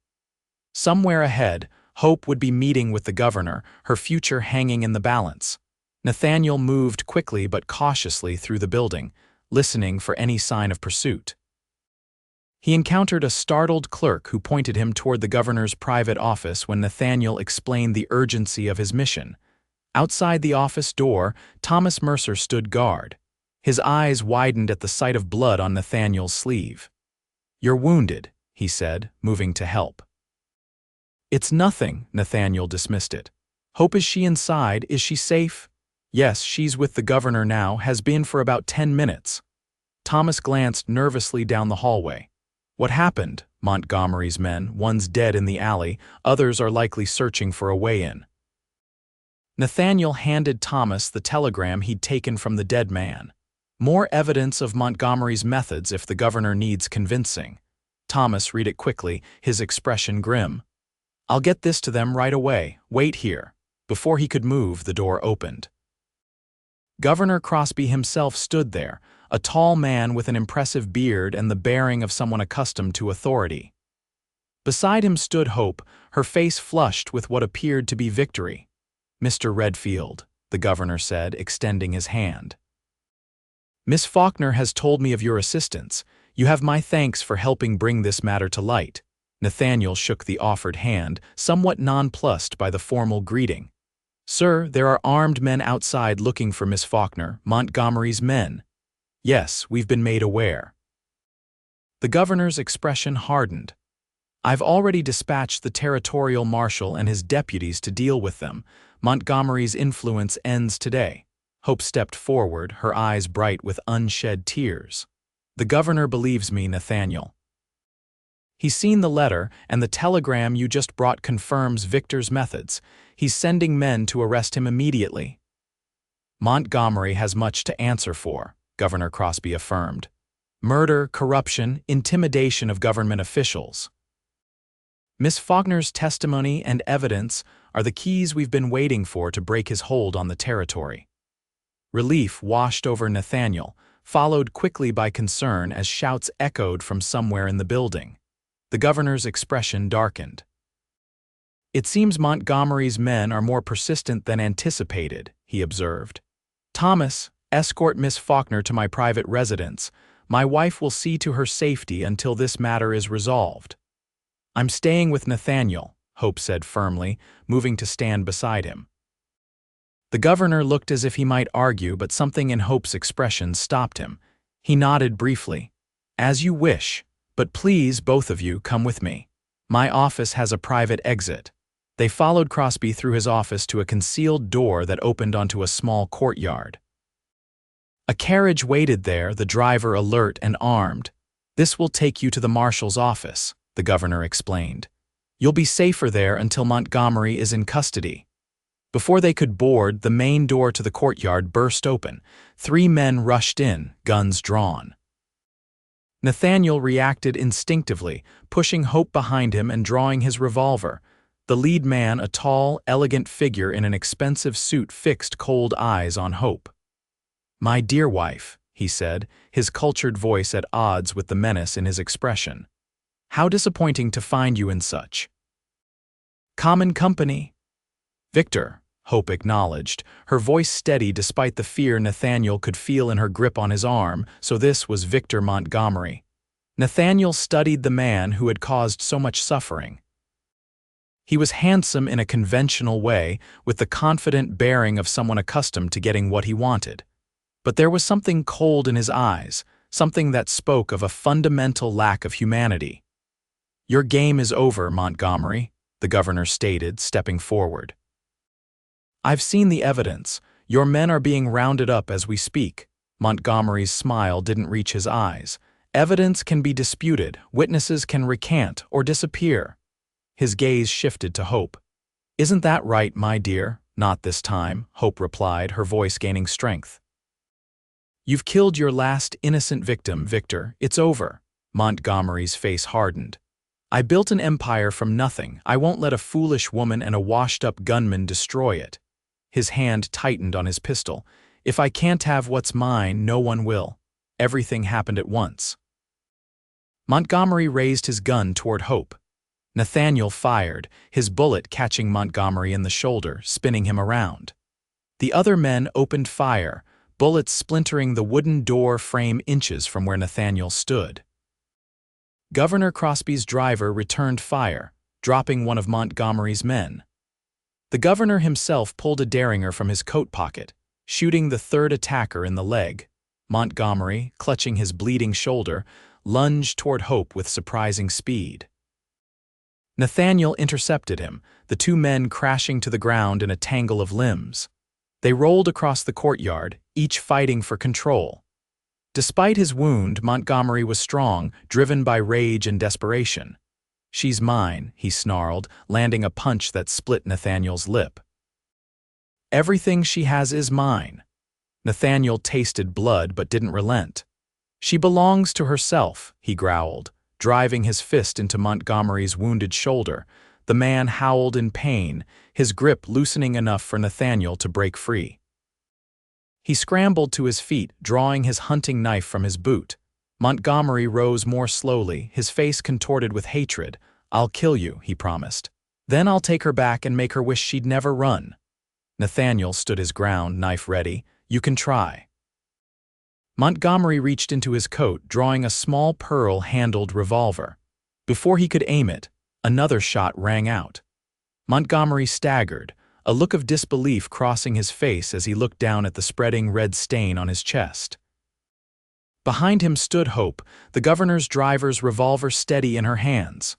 Somewhere ahead, Hope would be meeting with the governor, her future hanging in the balance. Nathaniel moved quickly but cautiously through the building, listening for any sign of pursuit. He encountered a startled clerk who pointed him toward the governor's private office when Nathaniel explained the urgency of his mission. Outside the office door, Thomas Mercer stood guard. His eyes widened at the sight of blood on Nathaniel's sleeve. "You're wounded," he said, moving to help. "It's nothing," Nathaniel dismissed it. "Hope, is she inside? Is she safe?" "Yes, she's with the governor now, has been for about 10 minutes. Thomas glanced nervously down the hallway. "What happened?" Montgomery's men, one's dead in the alley, others are likely searching for a way in. Nathaniel handed Thomas the telegram he'd taken from the dead man. "More evidence of Montgomery's methods if the governor needs convincing." Thomas read it quickly, his expression grim. "I'll get this to them right away. Wait here." Before he could move, the door opened. Governor Crosby himself stood there, a tall man with an impressive beard and the bearing of someone accustomed to authority. Beside him stood Hope, her face flushed with what appeared to be victory. "Mr. Redfield," the governor said, extending his hand. "Miss Faulkner has told me of your assistance. You have my thanks for helping bring this matter to light." Nathaniel shook the offered hand, somewhat nonplussed by the formal greeting. "Sir, there are armed men outside looking for Miss Faulkner, Montgomery's men." "Yes, we've been made aware." The governor's expression hardened. "I've already dispatched the territorial marshal and his deputies to deal with them. Montgomery's influence ends today." Hope stepped forward, her eyes bright with unshed tears. "The governor believes me, Nathaniel. He's seen the letter, and the telegram you just brought confirms Victor's methods. He's sending men to arrest him immediately." "Montgomery has much to answer for," Governor Crosby affirmed. "Murder, corruption, intimidation of government officials. Miss Faulkner's testimony and evidence are the keys we've been waiting for to break his hold on the territory." Relief washed over Nathaniel, followed quickly by concern as shouts echoed from somewhere in the building. The governor's expression darkened. "It seems Montgomery's men are more persistent than anticipated," he observed. "Thomas, escort Miss Faulkner to my private residence. My wife will see to her safety until this matter is resolved." "I'm staying with Nathaniel," Hope said firmly, moving to stand beside him. The governor looked as if he might argue, but something in Hope's expression stopped him. He nodded briefly. "As you wish, but please, both of you, come with me. My office has a private exit." They followed Crosby through his office to a concealed door that opened onto a small courtyard. A carriage waited there, the driver alert and armed. "This will take you to the marshal's office," the governor explained. "You'll be safer there until Montgomery is in custody." Before they could board, the main door to the courtyard burst open. 3 men rushed in, guns drawn. Nathaniel reacted instinctively, pushing Hope behind him and drawing his revolver. The lead man, a tall, elegant figure in an expensive suit, fixed cold eyes on Hope. "My dear wife," he said, his cultured voice at odds with the menace in his expression. "How disappointing to find you in such common company." "Victor," Hope acknowledged, her voice steady despite the fear Nathaniel could feel in her grip on his arm. So this was Victor Montgomery. Nathaniel studied the man who had caused so much suffering. He was handsome in a conventional way, with the confident bearing of someone accustomed to getting what he wanted. But there was something cold in his eyes, something that spoke of a fundamental lack of humanity. "Your game is over, Montgomery," the governor stated, stepping forward. "I've seen the evidence. Your men are being rounded up as we speak." Montgomery's smile didn't reach his eyes. "Evidence can be disputed, witnesses can recant or disappear." His gaze shifted to Hope. "Isn't that right, my dear?" "Not this time," Hope replied, her voice gaining strength. "You've killed your last innocent victim, Victor. It's over." Montgomery's face hardened. "I built an empire from nothing. I won't let a foolish woman and a washed-up gunman destroy it." His hand tightened on his pistol. "If I can't have what's mine, no one will." Everything happened at once. Montgomery raised his gun toward Hope. Nathaniel fired, his bullet catching Montgomery in the shoulder, spinning him around. The other men opened fire, bullets splintering the wooden door frame inches from where Nathaniel stood. Governor Crosby's driver returned fire, dropping one of Montgomery's men. The governor himself pulled a derringer from his coat pocket, shooting the third attacker in the leg. Montgomery, clutching his bleeding shoulder, lunged toward Hope with surprising speed. Nathaniel intercepted him, the 2 men crashing to the ground in a tangle of limbs. They rolled across the courtyard, each fighting for control. Despite his wound, Montgomery was strong, driven by rage and desperation. "She's mine," he snarled, landing a punch that split Nathaniel's lip. "Everything she has is mine." Nathaniel tasted blood but didn't relent. "She belongs to herself," he growled, driving his fist into Montgomery's wounded shoulder. The man howled in pain, his grip loosening enough for Nathaniel to break free. He scrambled to his feet, drawing his hunting knife from his boot. Montgomery rose more slowly, his face contorted with hatred. "I'll kill you," he promised. "Then I'll take her back and make her wish she'd never run." Nathaniel stood his ground, knife ready. "You can try." Montgomery reached into his coat, drawing a small pearl-handled revolver. Before he could aim it, another shot rang out. Montgomery staggered, a look of disbelief crossing his face as he looked down at the spreading red stain on his chest. Behind him stood Hope, the governor's driver's revolver steady in her hands.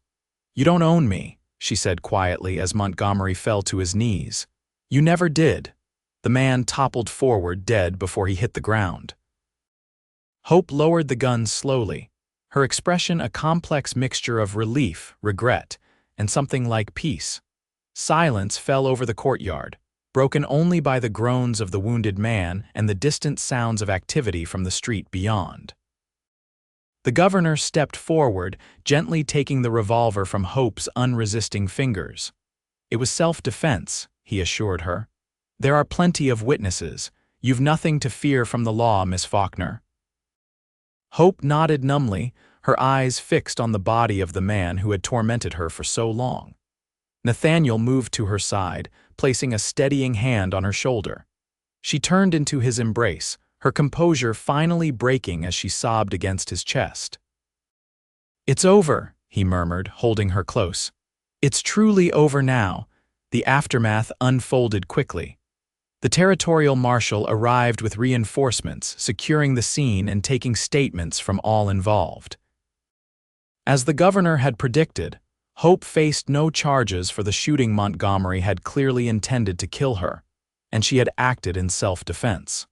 "You don't own me," she said quietly as Montgomery fell to his knees. "You never did." The man toppled forward dead before he hit the ground. Hope lowered the gun slowly, her expression a complex mixture of relief, regret, and something like peace. Silence fell over the courtyard, broken only by the groans of the wounded man and the distant sounds of activity from the street beyond. The governor stepped forward, gently taking the revolver from Hope's unresisting fingers. "It was self-defense," he assured her. "There are plenty of witnesses. You've nothing to fear from the law, Miss Faulkner." Hope nodded numbly, her eyes fixed on the body of the man who had tormented her for so long. Nathaniel moved to her side, placing a steadying hand on her shoulder. She turned into his embrace, her composure finally breaking as she sobbed against his chest. "It's over," he murmured, holding her close. "It's truly over now." The aftermath unfolded quickly. The territorial marshal arrived with reinforcements, securing the scene and taking statements from all involved. As the governor had predicted, Hope faced no charges for the shooting. Montgomery had clearly intended to kill her, and she had acted in self-defense.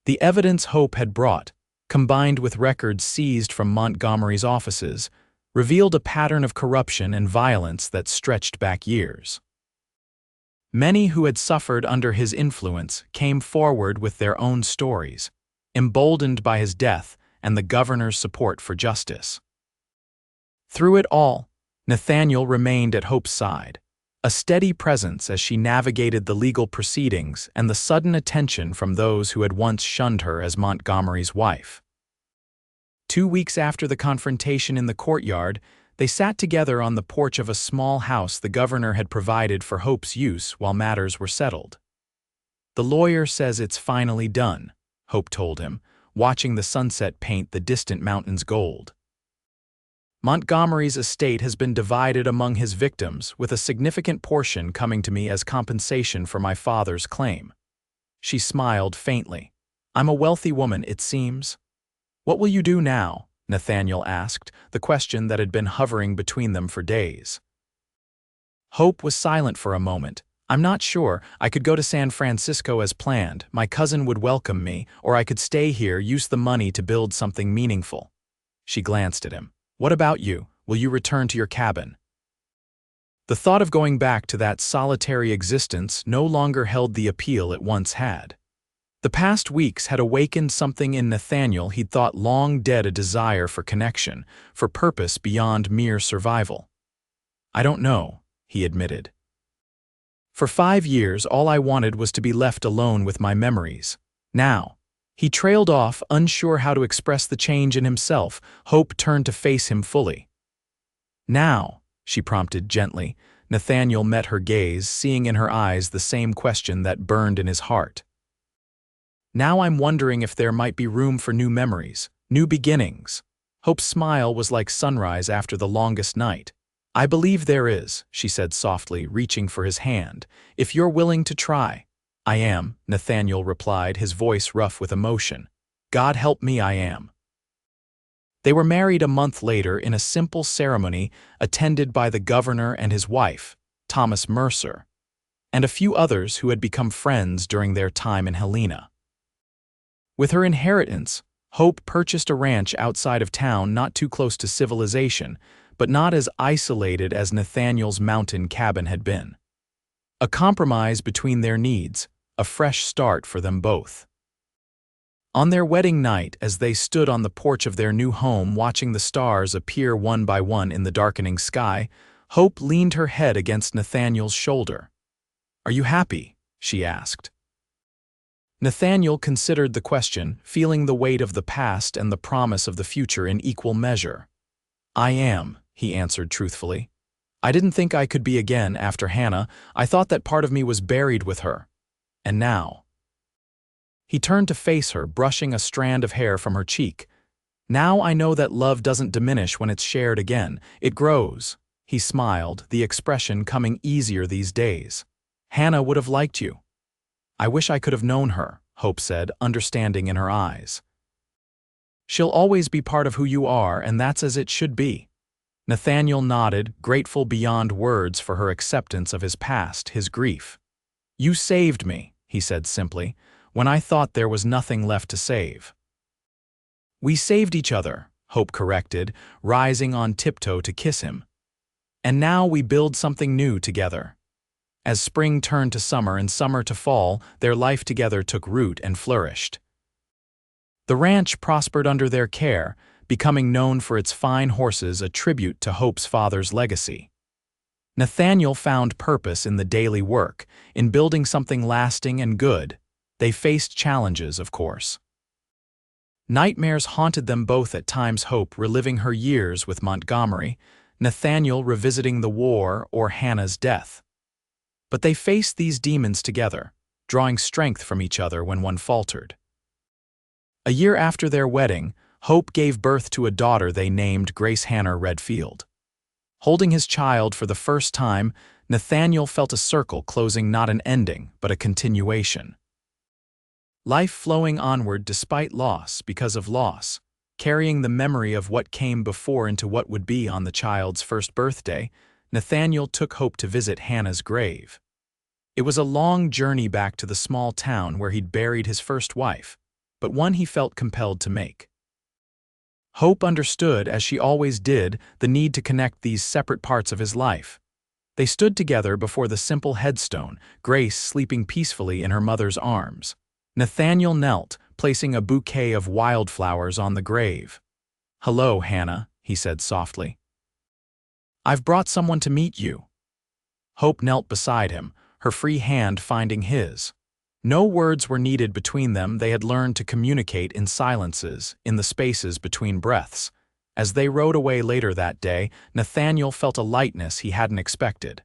The evidence Hope had brought, combined with records seized from Montgomery's offices, revealed a pattern of corruption and violence that stretched back years. Many who had suffered under his influence came forward with their own stories, emboldened by his death and the governor's support for justice. Through it all, Nathaniel remained at Hope's side, a steady presence as she navigated the legal proceedings and the sudden attention from those who had once shunned her as Montgomery's wife. 2 weeks after the confrontation in the courtyard, they sat together on the porch of a small house the governor had provided for Hope's use while matters were settled. "The lawyer says it's finally done," Hope told him, watching the sunset paint the distant mountains gold. "Montgomery's estate has been divided among his victims, with a significant portion coming to me as compensation for my father's claim." She smiled faintly. "I'm a wealthy woman, it seems." "What will you do now?" Nathaniel asked, the question that had been hovering between them for days. Hope was silent for a moment. "I'm not sure. I could go to San Francisco as planned. My cousin would welcome me, or I could stay here, use the money to build something meaningful." She glanced at him. "What about you? Will you return to your cabin?" The thought of going back to that solitary existence no longer held the appeal it once had. The past weeks had awakened something in Nathaniel he'd thought long dead, a desire for connection, for purpose beyond mere survival. "I don't know," he admitted. "For 5 years, all I wanted was to be left alone with my memories. Now," he trailed off, unsure how to express the change in himself. Hope turned to face him fully. "Now," she prompted gently. Nathaniel met her gaze, seeing in her eyes the same question that burned in his heart. "Now I'm wondering if there might be room for new memories, new beginnings." Hope's smile was like sunrise after the longest night. "I believe there is," she said softly, reaching for his hand. "If you're willing to try." "I am," Nathaniel replied, his voice rough with emotion. "God help me, I am." They were married a month later in a simple ceremony attended by the governor and his wife, Thomas Mercer, and a few others who had become friends during their time in Helena. With her inheritance, Hope purchased a ranch outside of town, not too close to civilization, but not as isolated as Nathaniel's mountain cabin had been. A compromise between their needs, a fresh start for them both. On their wedding night, as they stood on the porch of their new home watching the stars appear one by one in the darkening sky, Hope leaned her head against Nathaniel's shoulder. "Are you happy?" she asked. Nathaniel considered the question, feeling the weight of the past and the promise of the future in equal measure. "I am," he answered truthfully. "I didn't think I could be again after Hannah. I thought that part of me was buried with her. And now." He turned to face her, brushing a strand of hair from her cheek. "Now I know that love doesn't diminish when it's shared again. It grows." He smiled, the expression coming easier these days. "Hannah would have liked you." "I wish I could have known her," Hope said, understanding in her eyes. She'll always be part of who you are, and that's as it should be. Nathaniel nodded, grateful beyond words for her acceptance of his past, his grief. You saved me, he said simply, when I thought there was nothing left to save. We saved each other, Hope corrected, rising on tiptoe to kiss him. And now we build something new together. As spring turned to summer and summer to fall, their life together took root and flourished. The ranch prospered under their care, becoming known for its fine horses, a tribute to Hope's father's legacy. Nathaniel found purpose in the daily work, in building something lasting and good. They faced challenges, of course. Nightmares haunted them both at times, Hope reliving her years with Montgomery, Nathaniel revisiting the war or Hannah's death. But they faced these demons together, drawing strength from each other when one faltered. A year after their wedding, Hope gave birth to a daughter they named Grace Hannah Redfield. Holding his child for the first time, Nathaniel felt a circle closing, not an ending, but a continuation. Life flowing onward despite loss because of loss, carrying the memory of what came before into what would be on the child's first birthday, Nathaniel took Hope to visit Hannah's grave. It was a long journey back to the small town where he'd buried his first wife, but one he felt compelled to make. Hope understood, as she always did, the need to connect these separate parts of his life. They stood together before the simple headstone, Grace sleeping peacefully in her mother's arms. Nathaniel knelt, placing a bouquet of wildflowers on the grave. "Hello, Hannah," he said softly. "I've brought someone to meet you." Hope knelt beside him, her free hand finding his. No words were needed between them. They had learned to communicate in silences, in the spaces between breaths. As they rode away later that day, Nathaniel felt a lightness he hadn't expected.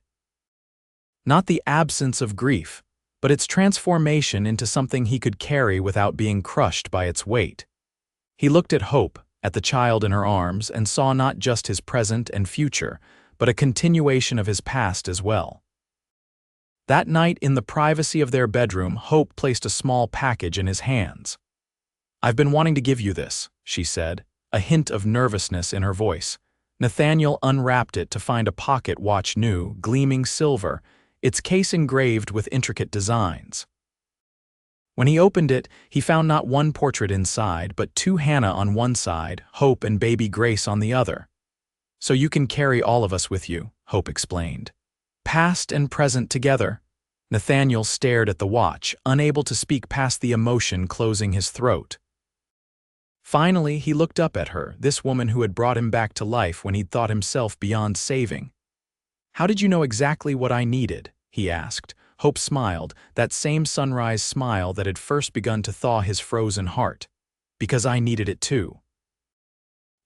Not the absence of grief, but its transformation into something he could carry without being crushed by its weight. He looked at Hope, at the child in her arms, and saw not just his present and future, but a continuation of his past as well. That night, in the privacy of their bedroom, Hope placed a small package in his hands. "I've been wanting to give you this," she said, a hint of nervousness in her voice. Nathaniel unwrapped it to find a pocket watch, new, gleaming silver, its case engraved with intricate designs. When he opened it, he found not one portrait inside, but two: Hannah on one side, Hope and baby Grace on the other. "So you can carry all of us with you," Hope explained. "Past and present together." Nathaniel stared at the watch, unable to speak past the emotion closing his throat. Finally, he looked up at her, this woman who had brought him back to life when he'd thought himself beyond saving. "How did you know exactly what I needed?" he asked. Hope smiled, that same sunrise smile that had first begun to thaw his frozen heart. "Because I needed it too.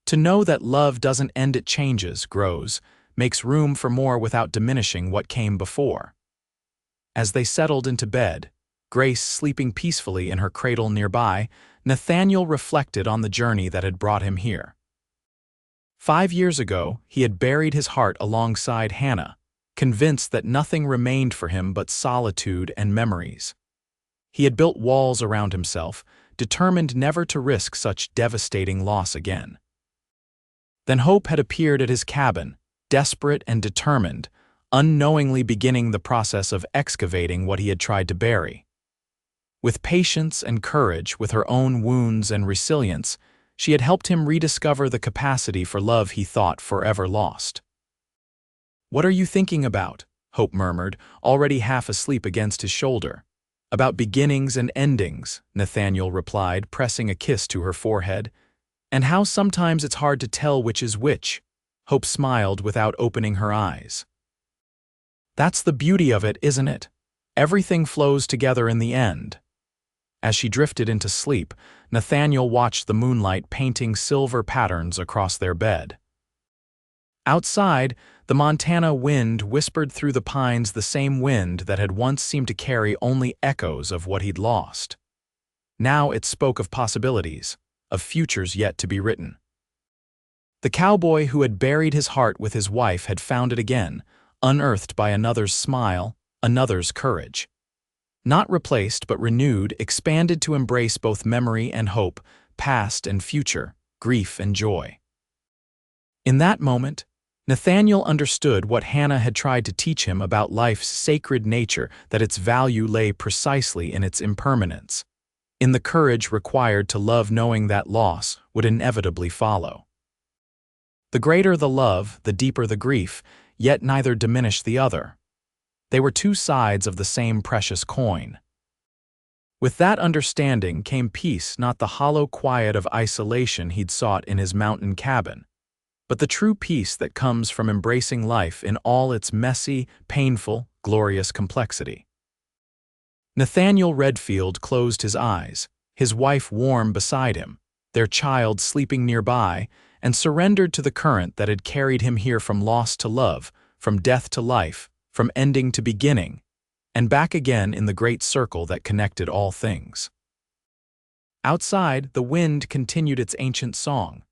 To know that love doesn't end, it changes, grows, makes room for more without diminishing what came before." As they settled into bed, Grace sleeping peacefully in her cradle nearby, Nathaniel reflected on the journey that had brought him here. 5 years ago, he had buried his heart alongside Hannah, convinced that nothing remained for him but solitude and memories. He had built walls around himself, determined never to risk such devastating loss again. Then Hope had appeared at his cabin, desperate and determined, unknowingly beginning the process of excavating what he had tried to bury. With patience and courage, with her own wounds and resilience, she had helped him rediscover the capacity for love he thought forever lost. "What are you thinking about?" Hope murmured, already half asleep against his shoulder. "About beginnings and endings," Nathaniel replied, pressing a kiss to her forehead. "And how sometimes it's hard to tell which is which." Hope smiled without opening her eyes. "That's the beauty of it, isn't it? Everything flows together in the end." As she drifted into sleep, Nathaniel watched the moonlight painting silver patterns across their bed. Outside, the Montana wind whispered through the pines, the same wind that had once seemed to carry only echoes of what he'd lost. Now it spoke of possibilities, of futures yet to be written. The cowboy who had buried his heart with his wife had found it again, unearthed by another's smile, another's courage. Not replaced but renewed, expanded to embrace both memory and hope, past and future, grief and joy. In that moment, Nathaniel understood what Hannah had tried to teach him about life's sacred nature, that its value lay precisely in its impermanence, in the courage required to love knowing that loss would inevitably follow. The greater the love, the deeper the grief, yet neither diminished the other. They were two sides of the same precious coin. With that understanding came peace, not the hollow quiet of isolation he'd sought in his mountain cabin, but the true peace that comes from embracing life in all its messy, painful, glorious complexity. Nathaniel Redfield closed his eyes, his wife warm beside him, their child sleeping nearby, and surrendered to the current that had carried him here from loss to love, from death to life, from ending to beginning, and back again in the great circle that connected all things. Outside, the wind continued its ancient song,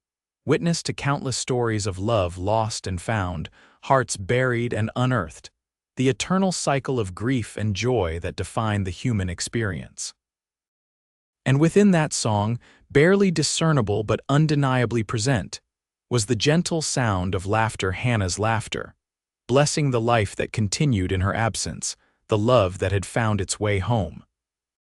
witness to countless stories of love lost and found, hearts buried and unearthed, the eternal cycle of grief and joy that define the human experience. And within that song, barely discernible but undeniably present, was the gentle sound of laughter, Hannah's laughter, blessing the life that continued in her absence, the love that had found its way home.